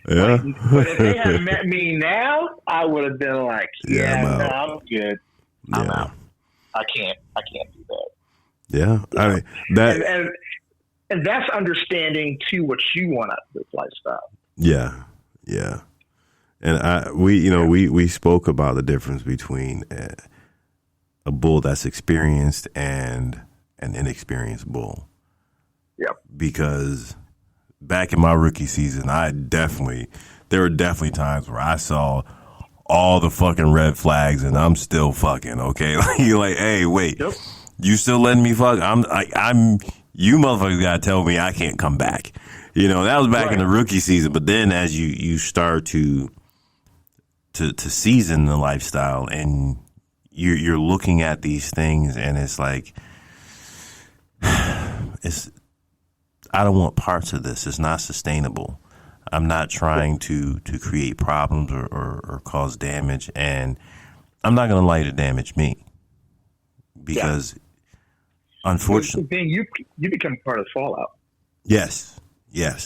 [SPEAKER 1] Yeah.
[SPEAKER 2] Like, but if they had met me now, I would have been like, I'm good. I'm out. I can't do that.
[SPEAKER 1] Yeah. I mean, that.
[SPEAKER 2] And that's understanding too what you want out of this lifestyle.
[SPEAKER 1] Yeah. Yeah. And we spoke about the difference between a bull that's experienced and an inexperienced bull.
[SPEAKER 2] Yep.
[SPEAKER 1] Because back in my rookie season, there were definitely times where I saw all the fucking red flags and I'm still fucking, okay? You're like, hey, wait,
[SPEAKER 2] yep.
[SPEAKER 1] You still letting me fuck? You motherfuckers gotta tell me I can't come back. You know, that was back in the rookie season. But then as you start to season the lifestyle and you're looking at these things and it's like, I don't want parts of this. It's not sustainable. I'm not trying to create problems or cause damage, and I'm not going to allow you to damage me because, unfortunately,
[SPEAKER 2] then you become part of the fallout.
[SPEAKER 1] Yes.
[SPEAKER 2] Yeah,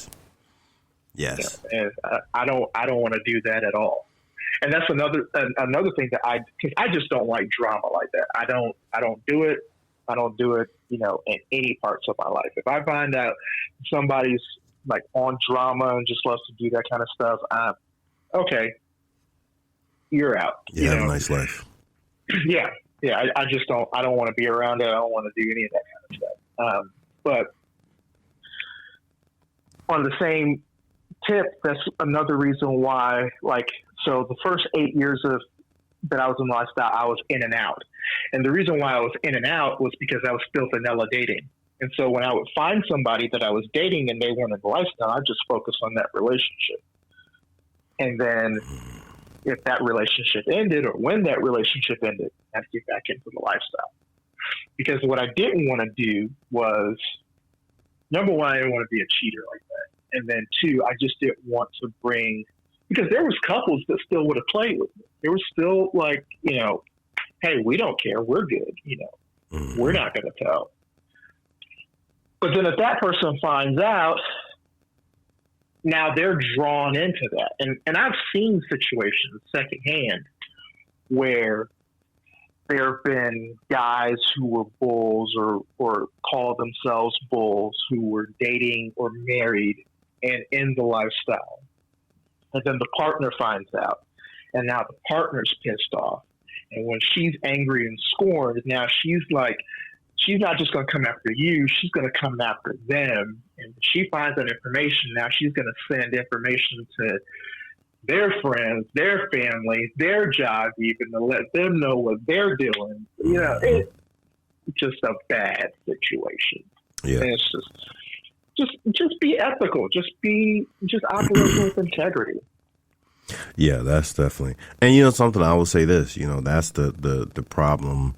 [SPEAKER 2] and I don't want to do that at all. And that's another thing that because I just don't like drama like that. I don't do it. I don't do it, in any parts of my life. If I find out somebody's like on drama and just loves to do that kind of stuff, okay, you're out.
[SPEAKER 1] You have a nice life.
[SPEAKER 2] Yeah. I just don't. I don't want to be around it. I don't want to do any of that kind of stuff. But on the same tip, that's another reason why. So the first 8 years that I was in lifestyle, I was in and out. And the reason why I was in and out was because I was still vanilla dating. And so when I would find somebody that I was dating and they weren't in the lifestyle, I just focused on that relationship. And then if that relationship ended or when that relationship ended, I'd get back into the lifestyle. Because what I didn't want to do was, number one, I didn't want to be a cheater like that. And then two, I just didn't want to bring, because there was couples that still would have played with me. There was still like, hey, we don't care. We're good. We're not going to tell. But then if that person finds out, now they're drawn into that. And I've seen situations secondhand where there have been guys who were bulls or call themselves bulls who were dating or married and in the lifestyle. And then the partner finds out. And now the partner's pissed off. And when she's angry and scorned, now she's like, she's not just going to come after you. She's going to come after them. And she finds that information. Now she's going to send information to their friends, their families, their job, even to let them know what they're doing. It's just a bad situation.
[SPEAKER 1] Yeah.
[SPEAKER 2] And it's just be ethical. Just operate with integrity.
[SPEAKER 1] Yeah, that's definitely. And something, I will say this, that's the problem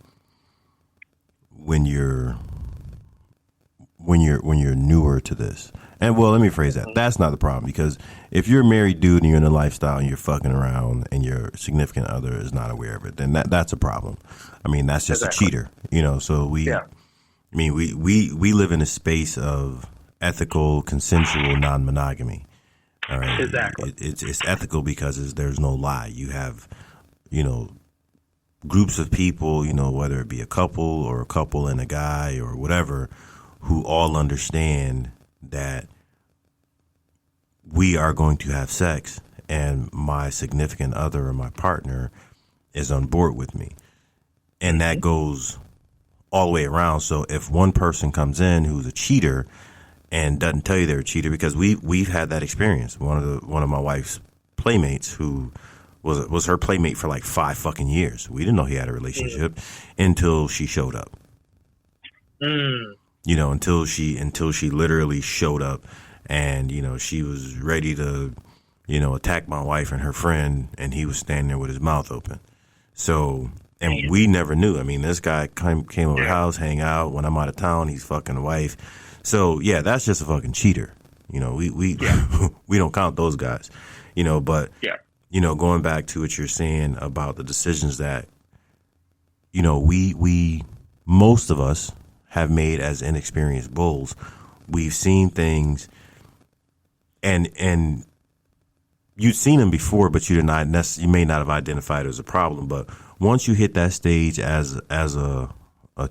[SPEAKER 1] when you're newer to this. And well, let me phrase that. That's not the problem, because if you're a married dude and you're in a lifestyle and you're fucking around and your significant other is not aware of it, then that's a problem. I mean, that's just a cheater, so we live in a space of ethical, consensual non-monogamy. All right.
[SPEAKER 2] Exactly.
[SPEAKER 1] It's ethical because there's no lie. You have, groups of people, whether it be a couple or a couple and a guy or whatever, who all understand that we are going to have sex and my significant other or my partner is on board with me. And that goes all the way around. So if one person comes in who's a cheater and doesn't tell you they're a cheater, because we've had that experience. One of my wife's playmates, who was her playmate for like 5 fucking years. We didn't know he had a relationship until she showed up. Until she literally showed up, and she was ready to attack my wife and her friend, and he was standing there with his mouth open. So, and we never knew. I mean, this guy came over the house, hang out. When I'm out of town, he's fucking the wife. So yeah, that's just a fucking cheater. We we don't count those guys. But going back to what you're saying about the decisions that we most of us have made as inexperienced bulls. We've seen things, and you'd seen them before, but you may not have identified it as a problem. But once you hit that stage as a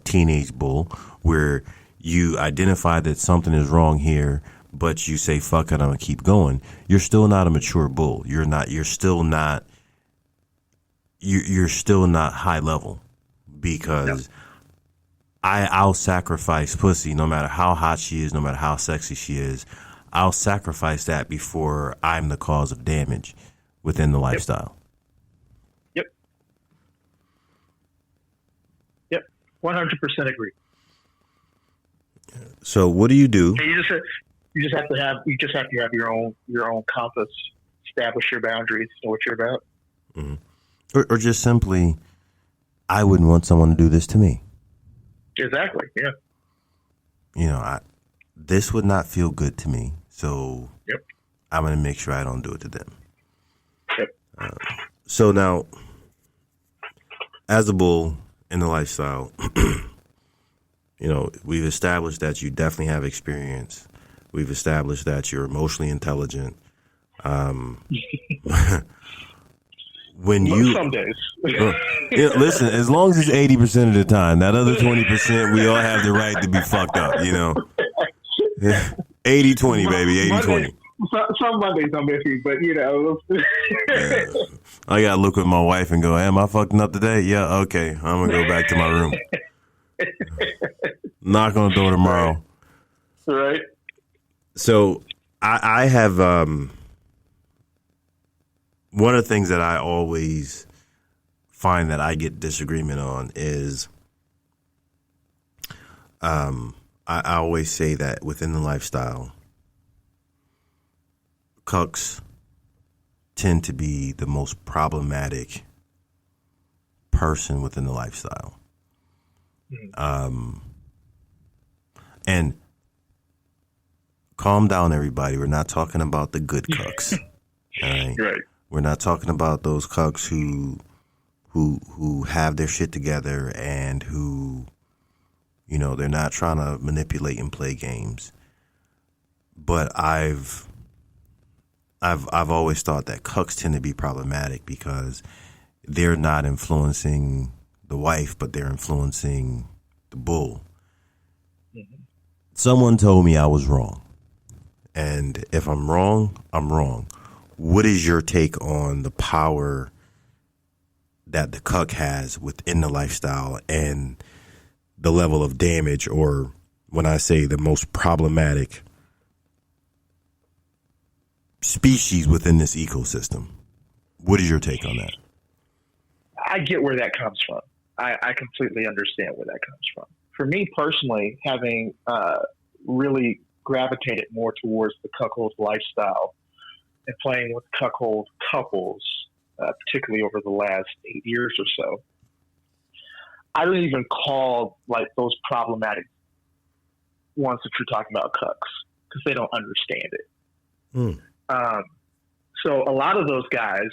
[SPEAKER 1] teenage bull, where you identify that something is wrong here, but you say, fuck it, I'm going to keep going, you're still not a mature bull. You're still not high level, because I'll sacrifice pussy no matter how hot she is, no matter how sexy she is. I'll sacrifice that before I'm the cause of damage within the lifestyle.
[SPEAKER 2] Yep. 100% agree.
[SPEAKER 1] So what do you do?
[SPEAKER 2] You just have to have your own compass, establish your boundaries, know what you're about.
[SPEAKER 1] Mm-hmm. Or just simply, I wouldn't want someone to do this to me.
[SPEAKER 2] Exactly. Yeah.
[SPEAKER 1] You know, this would not feel good to me, so I'm going to make sure I don't do it to them.
[SPEAKER 2] Yep.
[SPEAKER 1] So now, as a bull in the lifestyle, you know, we've established that you definitely have experience. We've established that you're emotionally intelligent. When you
[SPEAKER 2] some days,
[SPEAKER 1] listen, as long as it's 80% of the time, that other 20%, we all have the right to be fucked up. You know, 80-20, baby, 80-20.
[SPEAKER 2] Some Mondays I'm iffy, but you know,
[SPEAKER 1] I gotta look at my wife and go, "Am I fucking up today?" Yeah, okay, I'm gonna go back to my room. Knock on the door tomorrow.
[SPEAKER 2] Right.
[SPEAKER 1] So I have one of the things that I always find that I get disagreement on is I always say that within the lifestyle, cucks tend to be the most problematic person within the lifestyle. And calm down, everybody. We're not talking about the good cucks. All right?
[SPEAKER 2] Right.
[SPEAKER 1] We're not talking about those cucks who have their shit together and who, you know, they're not trying to manipulate and play games. But I've always thought that cucks tend to be problematic because they're not influencing the wife, but they're influencing the bull. Mm-hmm. Someone told me I was wrong. And if I'm wrong, I'm wrong. What is your take on the power that the cuck has within the lifestyle and the level of damage, or when I say the most problematic species within this ecosystem? What is your take on that?
[SPEAKER 2] I get where that comes from. I completely understand where that comes from. For me personally, having really gravitated more towards the cuckold lifestyle and playing with cuckold couples, particularly over the last 8 years or so, I don't even call like those problematic ones that you're talking about cucks, because they don't understand it. So a lot of those guys,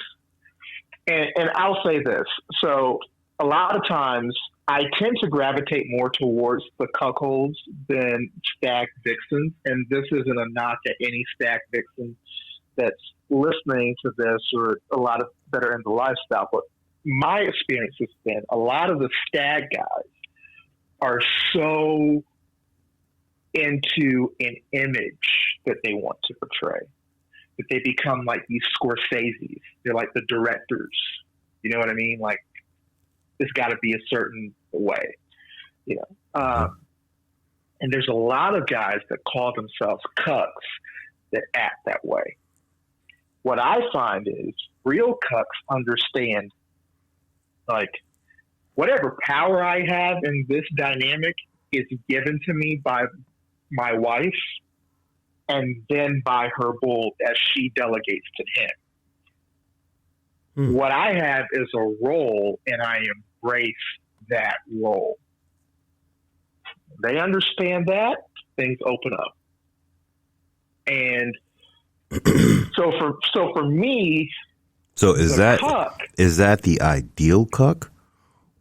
[SPEAKER 2] and I'll say this, so a lot of times I tend to gravitate more towards the cuckolds than stag vixens, and this isn't a knock at any stag vixen that's listening to this or a lot of that are in the lifestyle, but my experience has been a lot of the stag guys are so into an image that they want to portray that they become like these Scorseses. They're like the directors. You know what I mean? Like, it's got to be a certain way, you know. And there's a lot of guys that call themselves cucks that act that way. What I find is real cucks understand, like, whatever power I have in this dynamic is given to me by my wife and then by her bull as she delegates to him. What I have is a role, and I embrace that role. They understand that, things open up. And so for me,
[SPEAKER 1] so is that
[SPEAKER 2] cuck,
[SPEAKER 1] the ideal cuck,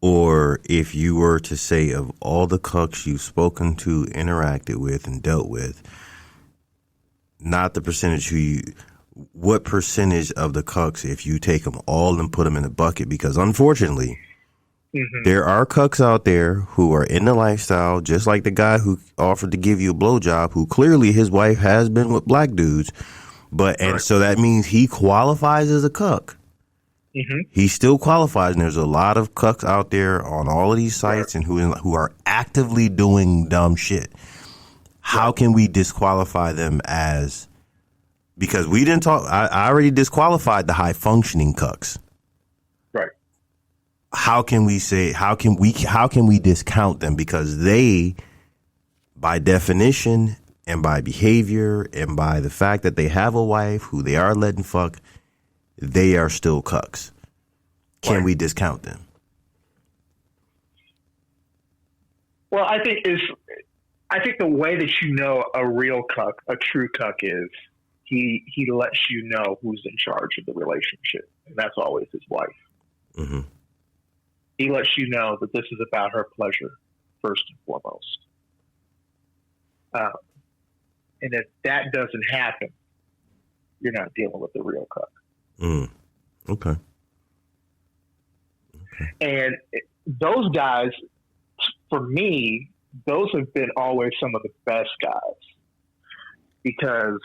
[SPEAKER 1] or if you were to say of all the cucks you've spoken to, interacted with, and dealt with, not the percentage what percentage of the cucks, if you take them all and put them in a bucket, because unfortunately, there are cucks out there who are in the lifestyle, just like the guy who offered to give you a blowjob, who clearly his wife has been with black dudes, so that means he qualifies as a cuck. He still qualifies, and there's a lot of cucks out there on all of these sites and who are actively doing dumb shit. How can we disqualify them because we didn't talk, I already disqualified the high functioning cucks.
[SPEAKER 2] Right.
[SPEAKER 1] How can we discount them? Because they, by definition and by behavior and by the fact that they have a wife who they are letting fuck, they are still cucks. Can we discount them?
[SPEAKER 2] Well, I think the way that you know a real cuck, a true cuck, is he lets you know who's in charge of the relationship, and that's always his wife. He lets you know that this is about her pleasure first and foremost. And if that doesn't happen, you're not dealing with the real cuck.
[SPEAKER 1] Okay.
[SPEAKER 2] And those guys, for me, those have been always some of the best guys. Because,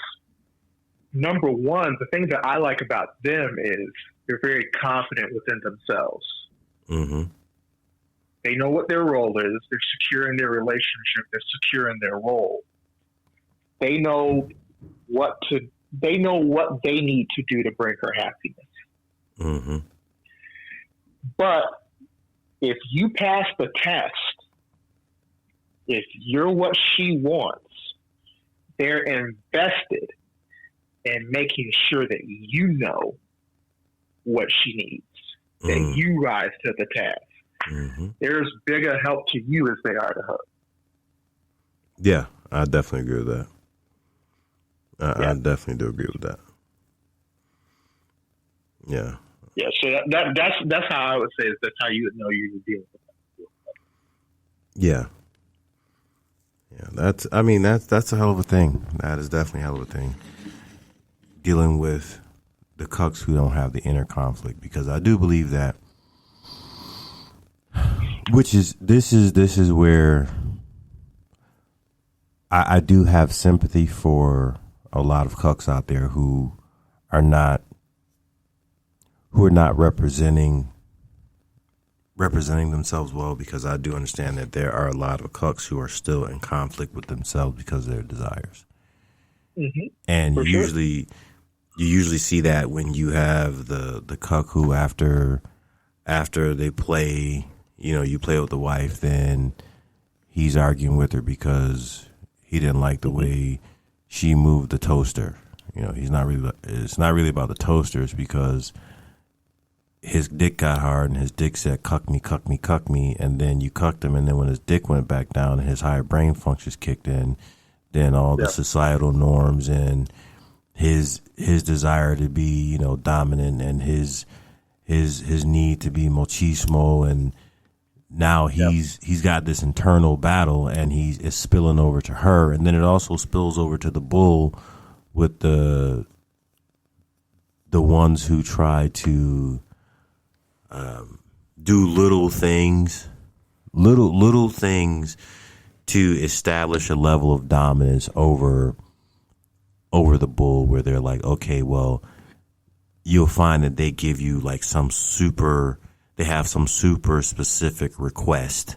[SPEAKER 2] number one, the thing that I like about them is they're very confident within themselves. They know what their role is. They're secure in their relationship. They're secure in their role. They know what they need to do to bring her happiness. But if you pass the test, if you're what she wants, they're invested in making sure that you know what she needs, that you rise to the task. They're as big a help to you as they are to her.
[SPEAKER 1] Yeah, I definitely agree with that. I definitely do agree with that. Yeah.
[SPEAKER 2] Yeah, so that's how I would say is that's how you would know you're dealing with that.
[SPEAKER 1] Yeah. Yeah, that's a hell of a thing. That is definitely a hell of a thing. Dealing with the cucks who don't have the inner conflict, because I do believe that, this is where I do have sympathy for a lot of cucks out there who are not representing themselves well, because I do understand that there are a lot of cucks who are still in conflict with themselves because of their desires. And you usually see that when you have the cuck who after they play, you play with the wife, then he's arguing with her because he didn't like the way she moved the toaster. It's not really about the toaster. It's because his dick got hard and his dick said, cuck me, cuck me, cuck me. And then you cucked him. And then when his dick went back down and his higher brain functions kicked in, then all the societal norms and his desire to be, dominant, and his need to be machismo, and now he's got this internal battle, and it's spilling over to her, and then it also spills over to the bull with the ones who try to do little things to establish a level of dominance over the bull, where they're like, okay, well, you'll find that they give you like they have some super specific request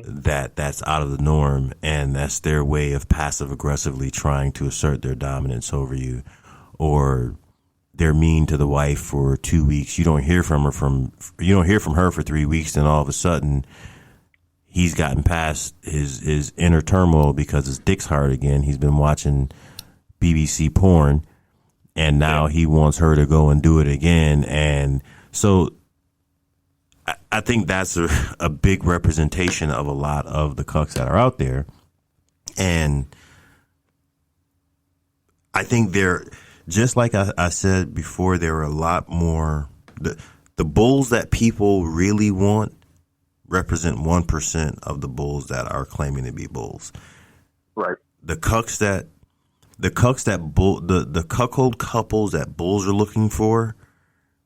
[SPEAKER 1] that's out of the norm, and that's their way of passive aggressively trying to assert their dominance over you. Or they're mean to the wife for 2 weeks. You don't hear from her for 3 weeks, then all of a sudden he's gotten past his inner turmoil because his dick's hard again. He's been watching BBC porn, and now he wants her to go and do it again. And so I think that's a big representation of a lot of the cucks that are out there. And I think they're, just like I said before, there are a lot more. The bulls that people really want represent 1% of the bulls that are claiming to be bulls.
[SPEAKER 2] Right.
[SPEAKER 1] The cuckold couples that bulls are looking for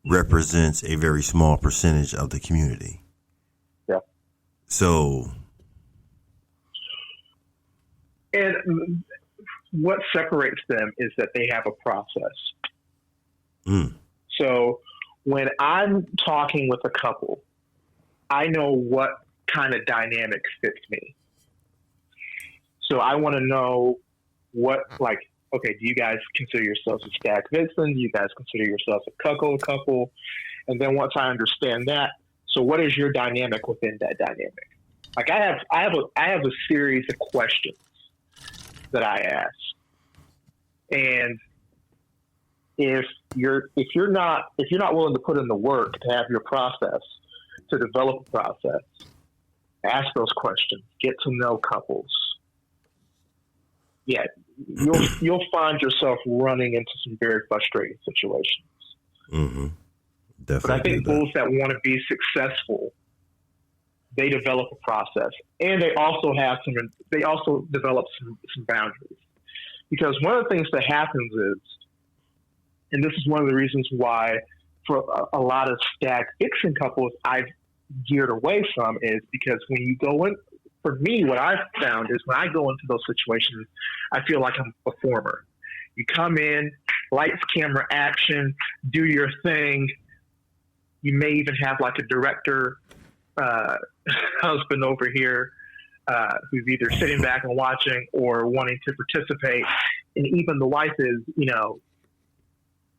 [SPEAKER 1] represents a very small percentage of the community.
[SPEAKER 2] Yeah.
[SPEAKER 1] So,
[SPEAKER 2] and what separates them is that they have a process. So when I'm talking with a couple, I know what kind of dynamic fits me. So I want to know what, like, okay, do you guys consider yourselves a stag vixen? Do you guys consider yourselves a cuckold couple? And then once I understand that, so what is your dynamic within that dynamic? Like I have a series of questions that I ask. And if you're not willing to put in the work to have your process, to develop a process, ask those questions, get to know couples. Yeah, you'll find yourself running into some very frustrating situations.
[SPEAKER 1] Mm-hmm. Definitely.
[SPEAKER 2] But I think bulls that want to be successful, they develop a process, and they also develop some boundaries. Because one of the things that happens is, and this is one of the reasons why for a lot of stag vixen couples I've geared away from, is because when you go in, for me, what I've found is when I go into those situations, I feel like I'm a performer. You come in, lights, camera, action, do your thing. You may even have like a director husband over here who's either sitting back and watching or wanting to participate. And even the wife is,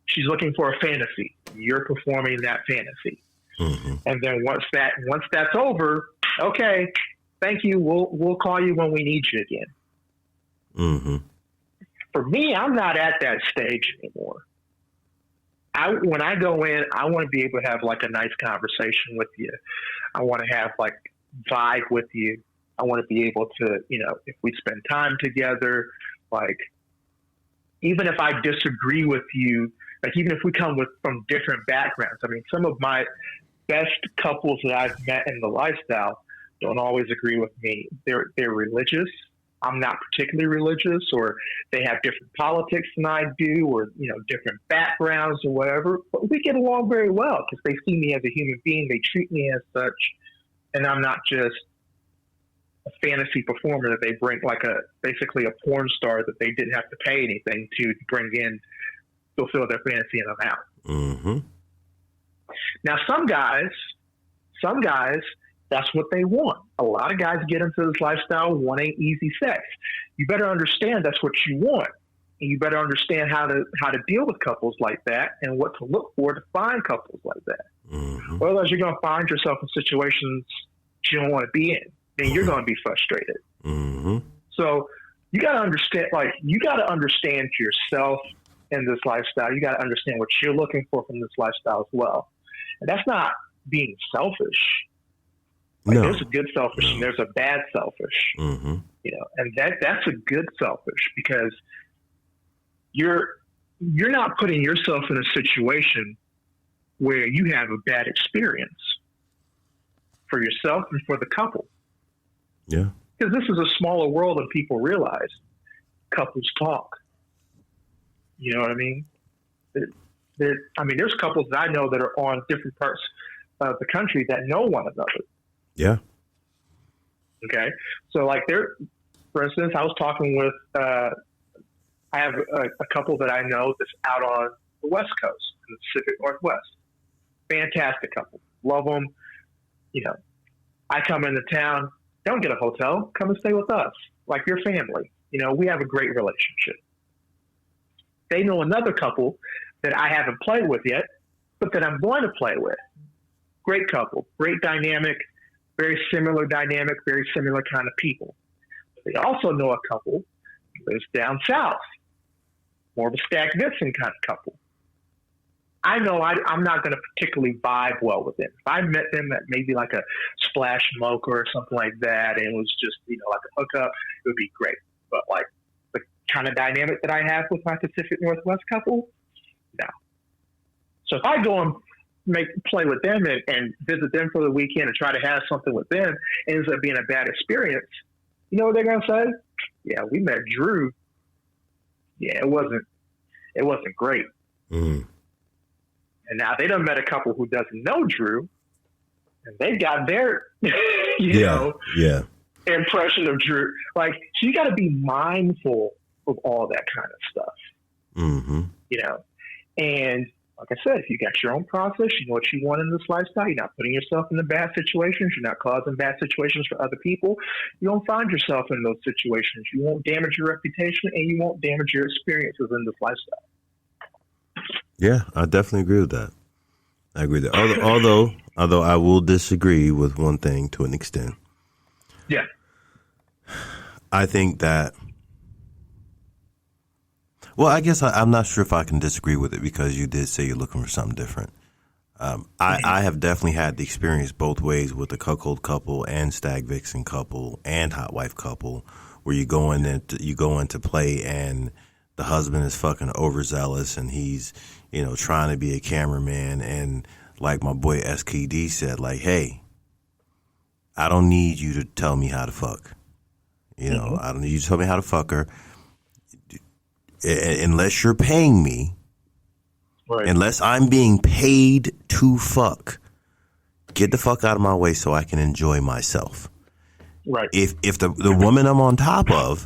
[SPEAKER 2] she's looking for a fantasy. You're performing that fantasy.
[SPEAKER 1] Mm-hmm.
[SPEAKER 2] And then once that's over, okay, thank you. We'll call you when we need you again.
[SPEAKER 1] Mm-hmm.
[SPEAKER 2] For me, I'm not at that stage anymore. When I go in, I want to be able to have like a nice conversation with you. I want to have like vibe with you. I want to be able to, if we spend time together, like even if I disagree with you, like even if we come from different backgrounds. I mean, some of my best couples that I've met in the lifestyle don't always agree with me. They're religious. I'm not particularly religious, or they have different politics than I do, or different backgrounds or whatever. But we get along very well because they see me as a human being. They treat me as such, and I'm not just a fantasy performer that they bring, like basically a porn star that they didn't have to pay anything to bring in, fulfill their fantasy, and I'm out.
[SPEAKER 1] Mm-hmm.
[SPEAKER 2] Now, some guys, that's what they want. A lot of guys get into this lifestyle wanting easy sex. You better understand that's what you want. And you better understand how to deal with couples like that and what to look for to find couples like that.
[SPEAKER 1] Mm-hmm.
[SPEAKER 2] Otherwise, you're going to find yourself in situations you don't want to be in. Then you're going to be frustrated.
[SPEAKER 1] Mm-hmm.
[SPEAKER 2] So you got to understand yourself in this lifestyle. You got to understand what you're looking for from this lifestyle as well. And that's not being selfish. There's a good selfish and there's a bad selfish,
[SPEAKER 1] mm-hmm.
[SPEAKER 2] And that's a good selfish because you're not putting yourself in a situation where you have a bad experience for yourself and for the couple.
[SPEAKER 1] Yeah.
[SPEAKER 2] Because this is a smaller world than people realize. Couples talk. You know what I mean? There's couples that I know that are on different parts of the country that know one another.
[SPEAKER 1] Yeah.
[SPEAKER 2] Okay. So for instance, I was talking with, I have a couple that I know that's out on the West Coast in the Pacific Northwest. Fantastic couple. Love them. I come into town, don't get a hotel, come and stay with us. Like your family. We have a great relationship. They know another couple that I haven't played with yet, but that I'm going to play with. Great couple, great dynamic, very similar dynamic, very similar kind of people. They also know a couple who lives down south, more of a stag vixen kind of couple. I know I'm not going to particularly vibe well with them. If I met them at maybe like a Splash Mocha or something like that, and it was just, like a hookup, it would be great. But like the kind of dynamic that I have with my Pacific Northwest couple, no. So if I go and play with them and visit them for the weekend and try to have something with them, ends up being a bad experience, you know what they're gonna say? Yeah, we met Drew. Yeah, it wasn't great.
[SPEAKER 1] Mm.
[SPEAKER 2] And now they done met a couple who doesn't know Drew, and they got their you know impression of Drew. Like, so you got to be mindful of all that kind of stuff.
[SPEAKER 1] Mm-hmm.
[SPEAKER 2] You know, and like I said, if you got your own process, you know what you want in this lifestyle, you're not putting yourself in the bad situations, you're not causing bad situations for other people, you don't find yourself in those situations. You won't damage your reputation, and you won't damage your experiences in this lifestyle.
[SPEAKER 1] Yeah, I definitely agree with that. I agree with that. Although I will disagree with one thing to an extent.
[SPEAKER 2] Yeah. I
[SPEAKER 1] think that, well, I guess I'm not sure if I can disagree with it, because you did say you're looking for something different. I have definitely had the experience both ways with the cuckold couple and stag vixen couple and hot wife couple, where you go into play and the husband is fucking overzealous and he's, you know, trying to be a cameraman, and like my boy SKD said, like, hey, I don't need you to tell me how to fuck. You know, I don't need you to tell me how to fuck her. Unless you're paying me, right. Unless I'm being paid to fuck, get the fuck out of my way so I can enjoy myself.
[SPEAKER 2] Right.
[SPEAKER 1] If the woman I'm on top of,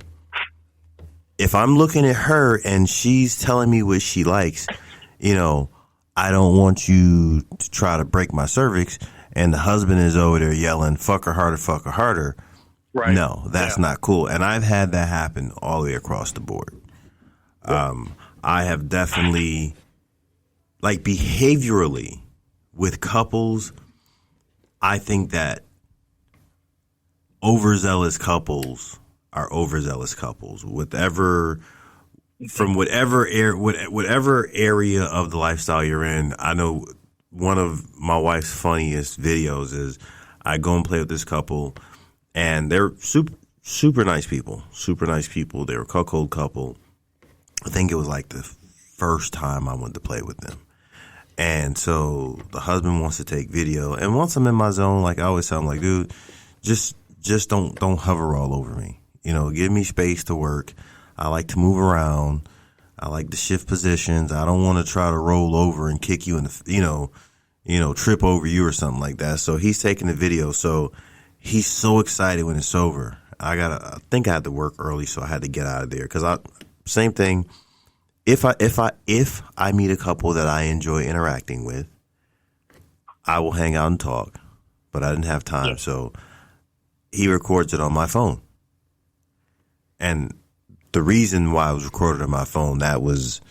[SPEAKER 1] if I'm looking at her and she's telling me what she likes, you know, I don't want you to try to break my cervix, and the husband is over there yelling, fuck her harder, fuck her harder.
[SPEAKER 2] Right.
[SPEAKER 1] No, that's not cool. And I've had that happen all the way across the board. I have definitely, like, behaviorally with couples, I think that overzealous couples are overzealous couples. From whatever area of the lifestyle you're in. I know one of my wife's funniest videos is I go and play with this couple, and they're super nice people. Super nice people. They're a cuckold couple. I think it was like the first time I went to play with them. And so the husband wants to take video. And once I'm in my zone, like I always tell him, like, dude, just don't hover all over me. You know, give me space to work. I like to move around. I like to shift positions. I don't want to try to roll over and kick you in the, trip over you or something like that. So he's taking the video. So he's so excited when it's over. I think I had to work early, so I had to get out of there. Cause same thing. If I meet a couple that I enjoy interacting with, I will hang out and talk, but I didn't have time. Yeah. So he records it on my phone. And the reason why I was recorded on my phone, that was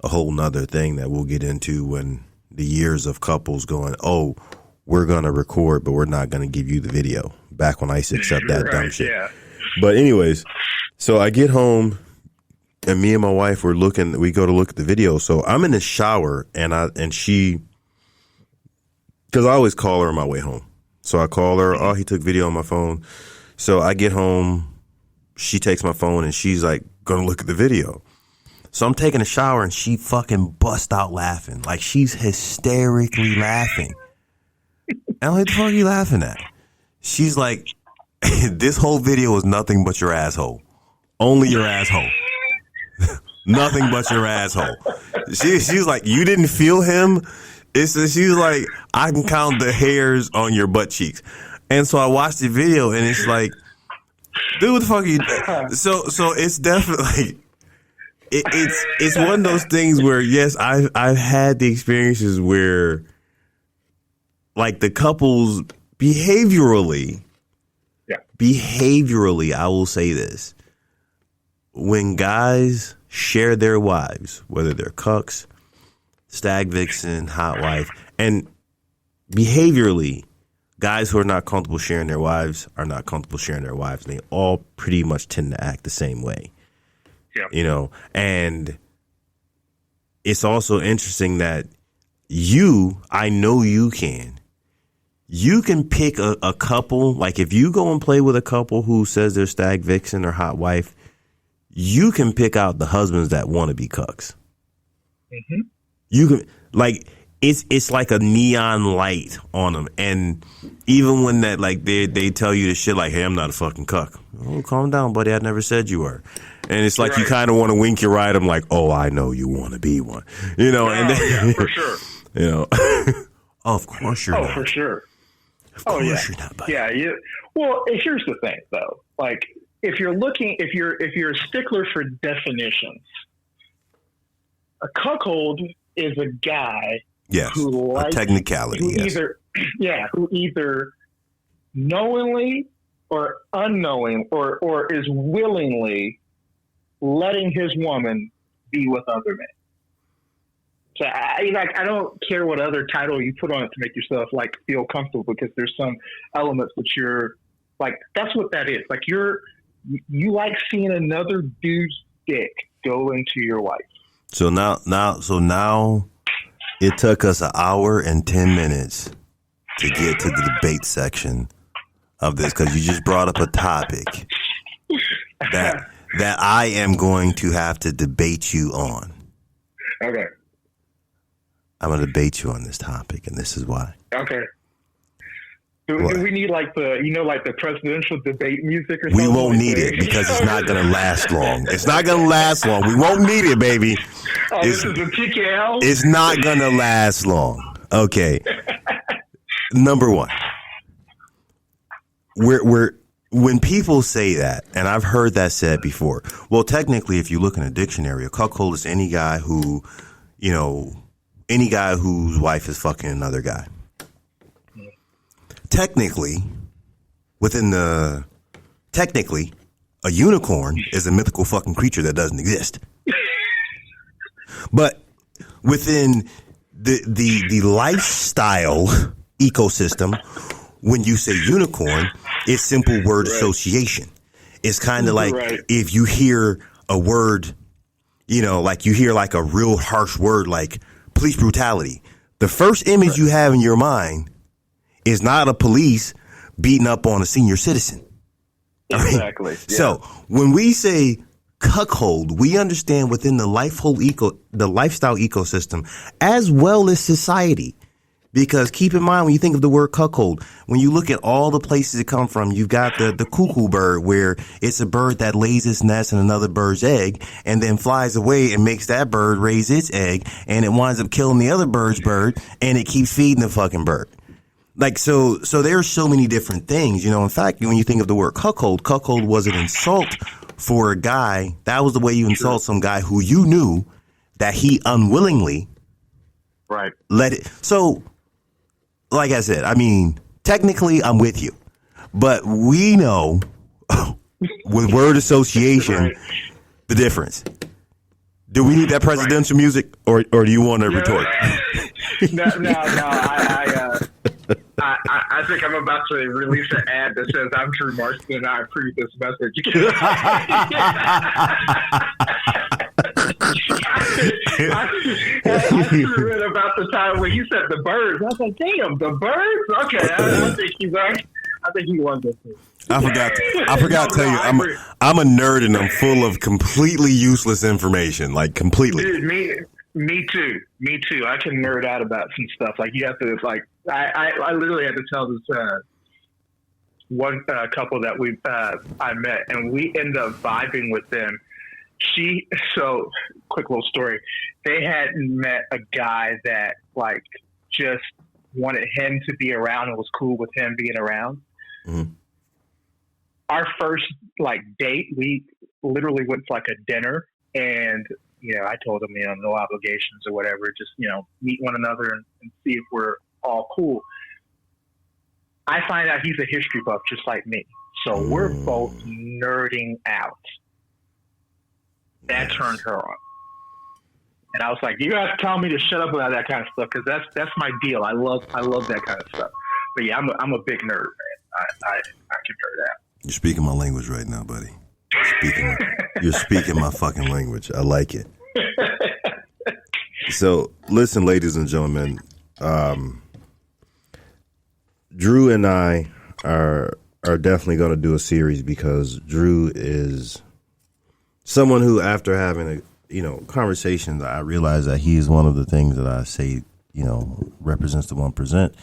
[SPEAKER 1] a whole nother thing that we'll get into when the years of couples going, oh, we're going to record, but we're not going to give you the video. Back when I used to accept that right, dumb shit. Yeah. But anyways, so I get home and me and my wife we go to look at the video. So I'm in the shower and she, cause I always call her on my way home. So I call her, oh, he took video on my phone. So I get home, she takes my phone and she's like, gonna look at the video. So I'm taking a shower and she fucking bust out laughing. Like she's hysterically laughing. And I'm like, the fuck are you laughing at? She's like, this whole video is nothing but your asshole. Only your asshole. Nothing but your asshole. She's like, you didn't feel him? She's like, I can count the hairs on your butt cheeks. And so I watched the video and it's like, dude, what the fuck are you? So it's definitely, it's one of those things where, yes, I've had the experiences where, like, the couples behaviorally, I will say this. When guys share their wives, whether they're cucks, stag vixen, hot wife, and behaviorally, guys who are not comfortable sharing their wives are not comfortable sharing their wives. And they all pretty much tend to act the same way. Yeah. You know, and it's also interesting that I know you can pick a couple. Like if you go and play with a couple who says they're stag vixen or hot wife, you can pick out the husbands that want to be cucks. Mm-hmm. You can, like, it's like a neon light on them. And even when that, like, they tell you the shit like, hey, I'm not a fucking cuck. Oh, calm down, buddy. I never said you were. And it's like, you kind of want to wink your eye. I'm like, oh, I know you want to be one, you know? And then,
[SPEAKER 2] yeah, for sure.
[SPEAKER 1] You know, of course you're not.
[SPEAKER 2] Oh, for sure.
[SPEAKER 1] Of course you're not, buddy.
[SPEAKER 2] Yeah. Well, here's the thing though. Like, if you're a stickler for definitions, a cuckold is a guy who likes,
[SPEAKER 1] a technicality,
[SPEAKER 2] who either knowingly or unknowing or is willingly letting his woman be with other men. So I don't care what other title you put on it to make yourself like feel comfortable, because there's some elements that you're like, that's what that is. Like you like seeing another dude's dick go into your wife.
[SPEAKER 1] So now it took us an hour and 10 minutes to get to the debate section of this, because you just brought up a topic that I am going to have to debate you on.
[SPEAKER 2] Okay.
[SPEAKER 1] I'm going to debate you on this topic, and this is why.
[SPEAKER 2] Okay. Do we need like the presidential debate music or something?
[SPEAKER 1] We won't need it, because it's not going to last long. It's not going to last long. We won't need it, baby.
[SPEAKER 2] Oh, this is a TKL?
[SPEAKER 1] It's not going to last long. Okay. Number one. When people say that, and I've heard that said before, well, technically, if you look in a dictionary, a cuckold is any guy whose wife is fucking another guy. Technically, a unicorn is a mythical fucking creature that doesn't exist. But within the lifestyle ecosystem, when you say unicorn, it's simple word association. It's kind of like if you hear a word, like you hear like a real harsh word like police brutality. The first image you have in your mind is not a police beating up on a senior citizen.
[SPEAKER 2] Exactly.
[SPEAKER 1] Yeah. So when we say cuckold, we understand within the lifestyle ecosystem as well as society. Because keep in mind, when you think of the word cuckold, when you look at all the places it come from, you've got the cuckoo bird, where it's a bird that lays its nest in another bird's egg and then flies away and makes that bird raise its egg, and it winds up killing the other bird's bird, and it keeps feeding the fucking bird. Like, so there are so many different things, In fact, when you think of the word cuckold was an insult for a guy. That was the way you insult some guy who you knew that he unwillingly let it. So, like I said, I mean, technically I'm with you, but we know with word association the difference. Do we need that presidential music, or do you want to retort?
[SPEAKER 2] No. I think I'm about to release an ad that says, "I'm Drew Marston and I approve this message." I threw in about the time when you said the birds. I was like, "Damn, the birds." Okay, I think he won this one.
[SPEAKER 1] I forgot to tell you, I'm a nerd and I'm full of completely useless information, like completely.
[SPEAKER 2] Dude, me too. I can nerd out about some stuff. Like you have to, like, I literally had to tell this one couple that I met, and we ended up vibing with them. Quick little story. They had met a guy that like just wanted him to be around and was cool with him being around. Mm-hmm. Our first like date, we literally went to like a dinner, and I told him, no obligations or whatever, just meet one another and see if we're all cool. I find out he's a history buff just like me, so we're both nerding out. That turned her on, and I was like, "You guys tell me to shut up about that kind of stuff, because that's my deal. I love that kind of stuff." But yeah, I'm a big nerd, man. I can nerd out.
[SPEAKER 1] You're speaking my language right now, buddy. You're speaking my fucking language. I like it. So, listen, ladies and gentlemen, Drew and I are definitely going to do a series, because Drew is someone who, after having conversations, I realize that he is one of the things that I say, represents the 1%.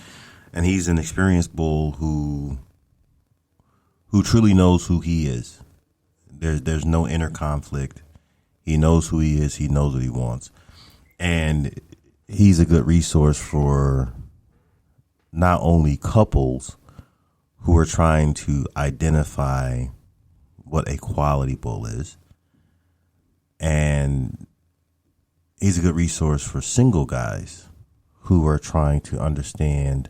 [SPEAKER 1] And he's an experienced bull who truly knows who he is. There's no inner conflict. He knows who he is. He knows what he wants. And he's a good resource for not only couples who are trying to identify what a quality bull is, and he's a good resource for single guys who are trying to understand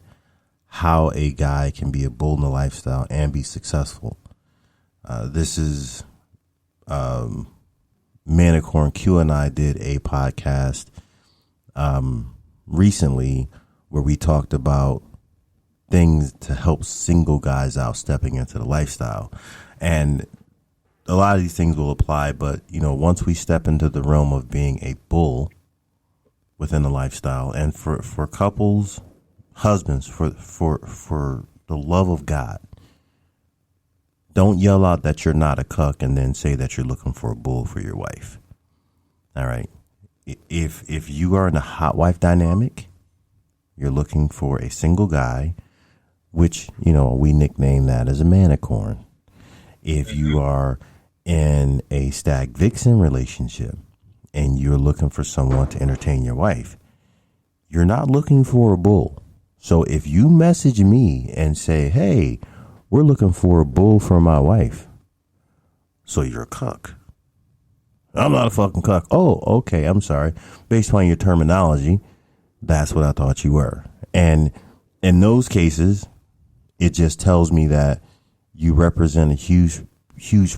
[SPEAKER 1] how a guy can be a bull in the lifestyle and be successful. This is Manicorn Q and I did a podcast recently where we talked about things to help single guys out stepping into the lifestyle. And a lot of these things will apply, but once we step into the realm of being a bull within the lifestyle, and for couples, husbands, for the love of God, don't yell out that you're not a cuck and then say that you're looking for a bull for your wife. All right. If you are in a hot wife dynamic, you're looking for a single guy, which, we nickname that as a manicorn. If you are in a stag vixen relationship and you're looking for someone to entertain your wife, you're not looking for a bull. So if you message me and say, hey, we're looking for a bull for my wife, so you're a cuck. I'm not a fucking cuck. Oh, okay, I'm sorry. Based on your terminology, that's what I thought you were. And in those cases, it just tells me that you represent a huge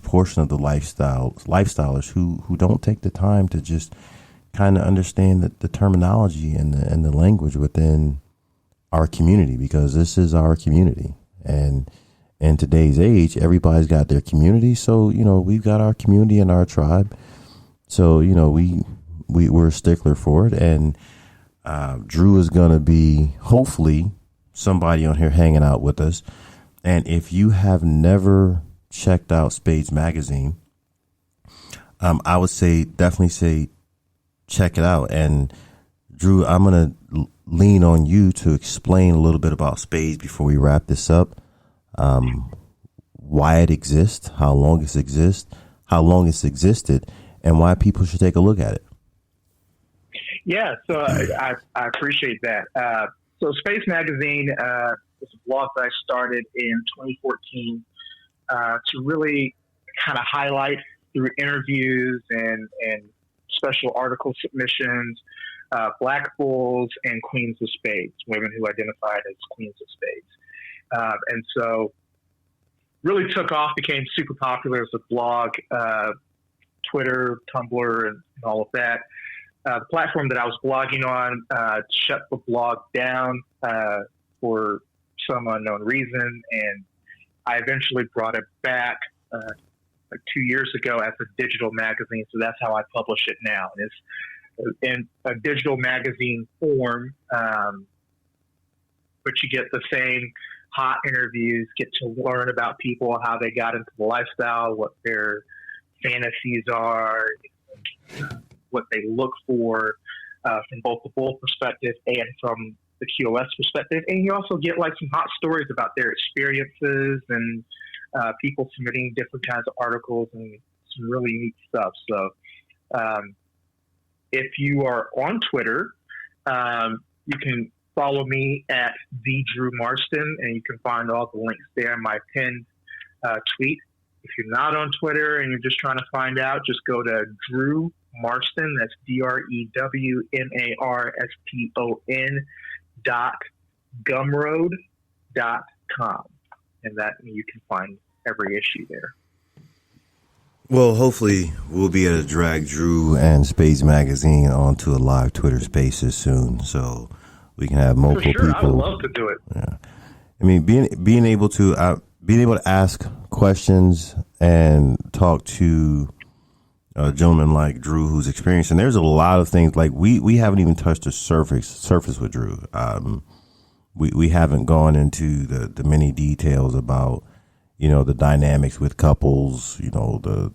[SPEAKER 1] portion of the lifestylers who don't take the time to just kind of understand the terminology and the language within our community, because this is our community. And in today's age, everybody's got their community. So, we've got our community and our tribe. So, we're a stickler for it. And Drew is going to be, hopefully, somebody on here hanging out with us. And if you have never checked out Spades Magazine, I would definitely say check it out. And Drew, I'm going to lean on you to explain a little bit about Spades before we wrap this up. Why it exists, how long it's existed, and why people should take a look at it.
[SPEAKER 2] Yeah, so I appreciate that. So Spades Magazine is a blog that I started in 2014 to really kind of highlight through interviews and special article submissions, black bulls and queens of spades, women who identified as queens of spades. And so really took off, became super popular as a blog, Twitter, Tumblr, and all of that. The platform that I was blogging on shut the blog down for some unknown reason, and I eventually brought it back like 2 years ago as a digital magazine, so that's how I publish it now. And it's in a digital magazine form, but you get the same hot interviews, get to learn about people, how they got into the lifestyle, what their fantasies are, what they look for from both the bull perspective and from the QOS perspective. And you also get like some hot stories about their experiences and people submitting different kinds of articles and some really neat stuff. So if you are on Twitter, you can follow me at the Drew Marston, and you can find all the links there in my pinned tweet. If you're not on Twitter and you're just trying to find out, just go to Drew Marston. That's DrewMarston.gumroad.com, and that you can find every issue there.
[SPEAKER 1] Well, hopefully we'll be able to drag Drew and Spades Magazine onto a live Twitter Spaces soon, so we can have multiple people.
[SPEAKER 2] I would love to do it.
[SPEAKER 1] Yeah, I mean, being able to ask questions and talk to a gentleman like Drew who's experienced, and there's a lot of things like we haven't even touched the surface with Drew. We haven't gone into the many details about the dynamics with couples, the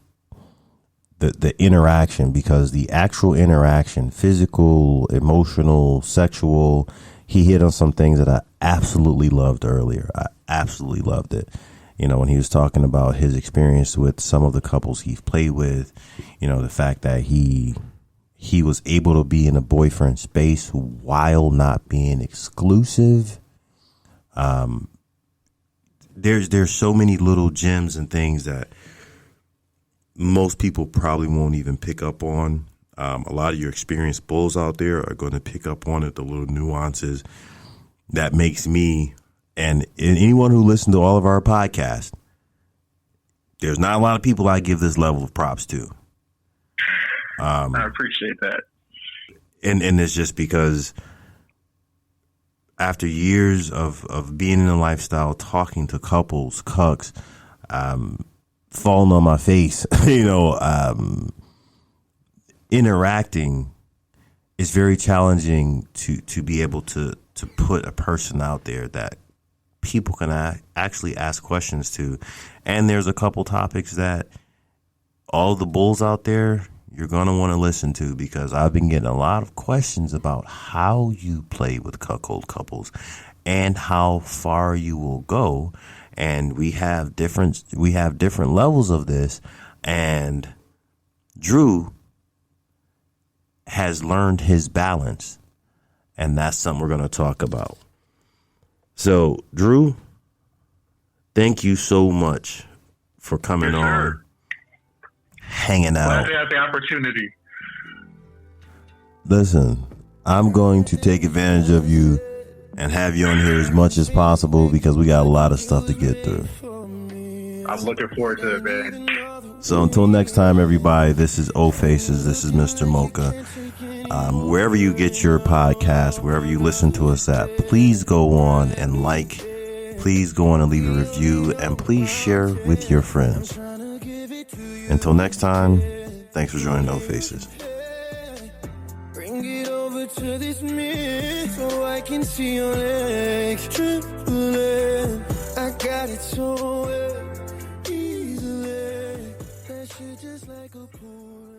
[SPEAKER 1] the interaction, because the actual interaction, physical, emotional, sexual, he hit on some things that I absolutely loved earlier. I absolutely loved it. You know, when he was talking about his experience with some of the couples he's played with, you know, the fact that he was able to be in a boyfriend space while not being exclusive. There's so many little gems and things that most people probably won't even pick up on. A lot of your experienced bulls out there are going to pick up on it, the little nuances that makes me, and anyone who listens to all of our podcasts, there's not a lot of people I give this level of props to.
[SPEAKER 2] I appreciate that.
[SPEAKER 1] And it's just because after years of being in a lifestyle, talking to couples, cucks, falling on my face, interacting, is very challenging to be able to put a person out there that people can actually ask questions to. And there's a couple topics that all the bulls out there, you're going to want to listen to, because I've been getting a lot of questions about how you play with cuckold couples and how far you will go. And we have different levels of this, and Drew has learned his balance, and that's something we're going to talk about. So, Drew, thank you so much for coming on, hanging out.
[SPEAKER 2] Glad to have the opportunity.
[SPEAKER 1] Listen, I'm going to take advantage of you and have you on here as much as possible, because we got a lot of stuff to get through.
[SPEAKER 2] I'm looking forward to it, man.
[SPEAKER 1] So until next time, everybody, this is O Faces. This is Mr. Mocha. Wherever you get your podcast, wherever you listen to us at, please go on and please go on and leave a review, and please share with your friends. Until next time, thanks for joining O Faces.
[SPEAKER 3] Bring it over to this mirror so I can see your legs trembling. I got it so easily. That shit just like a pool.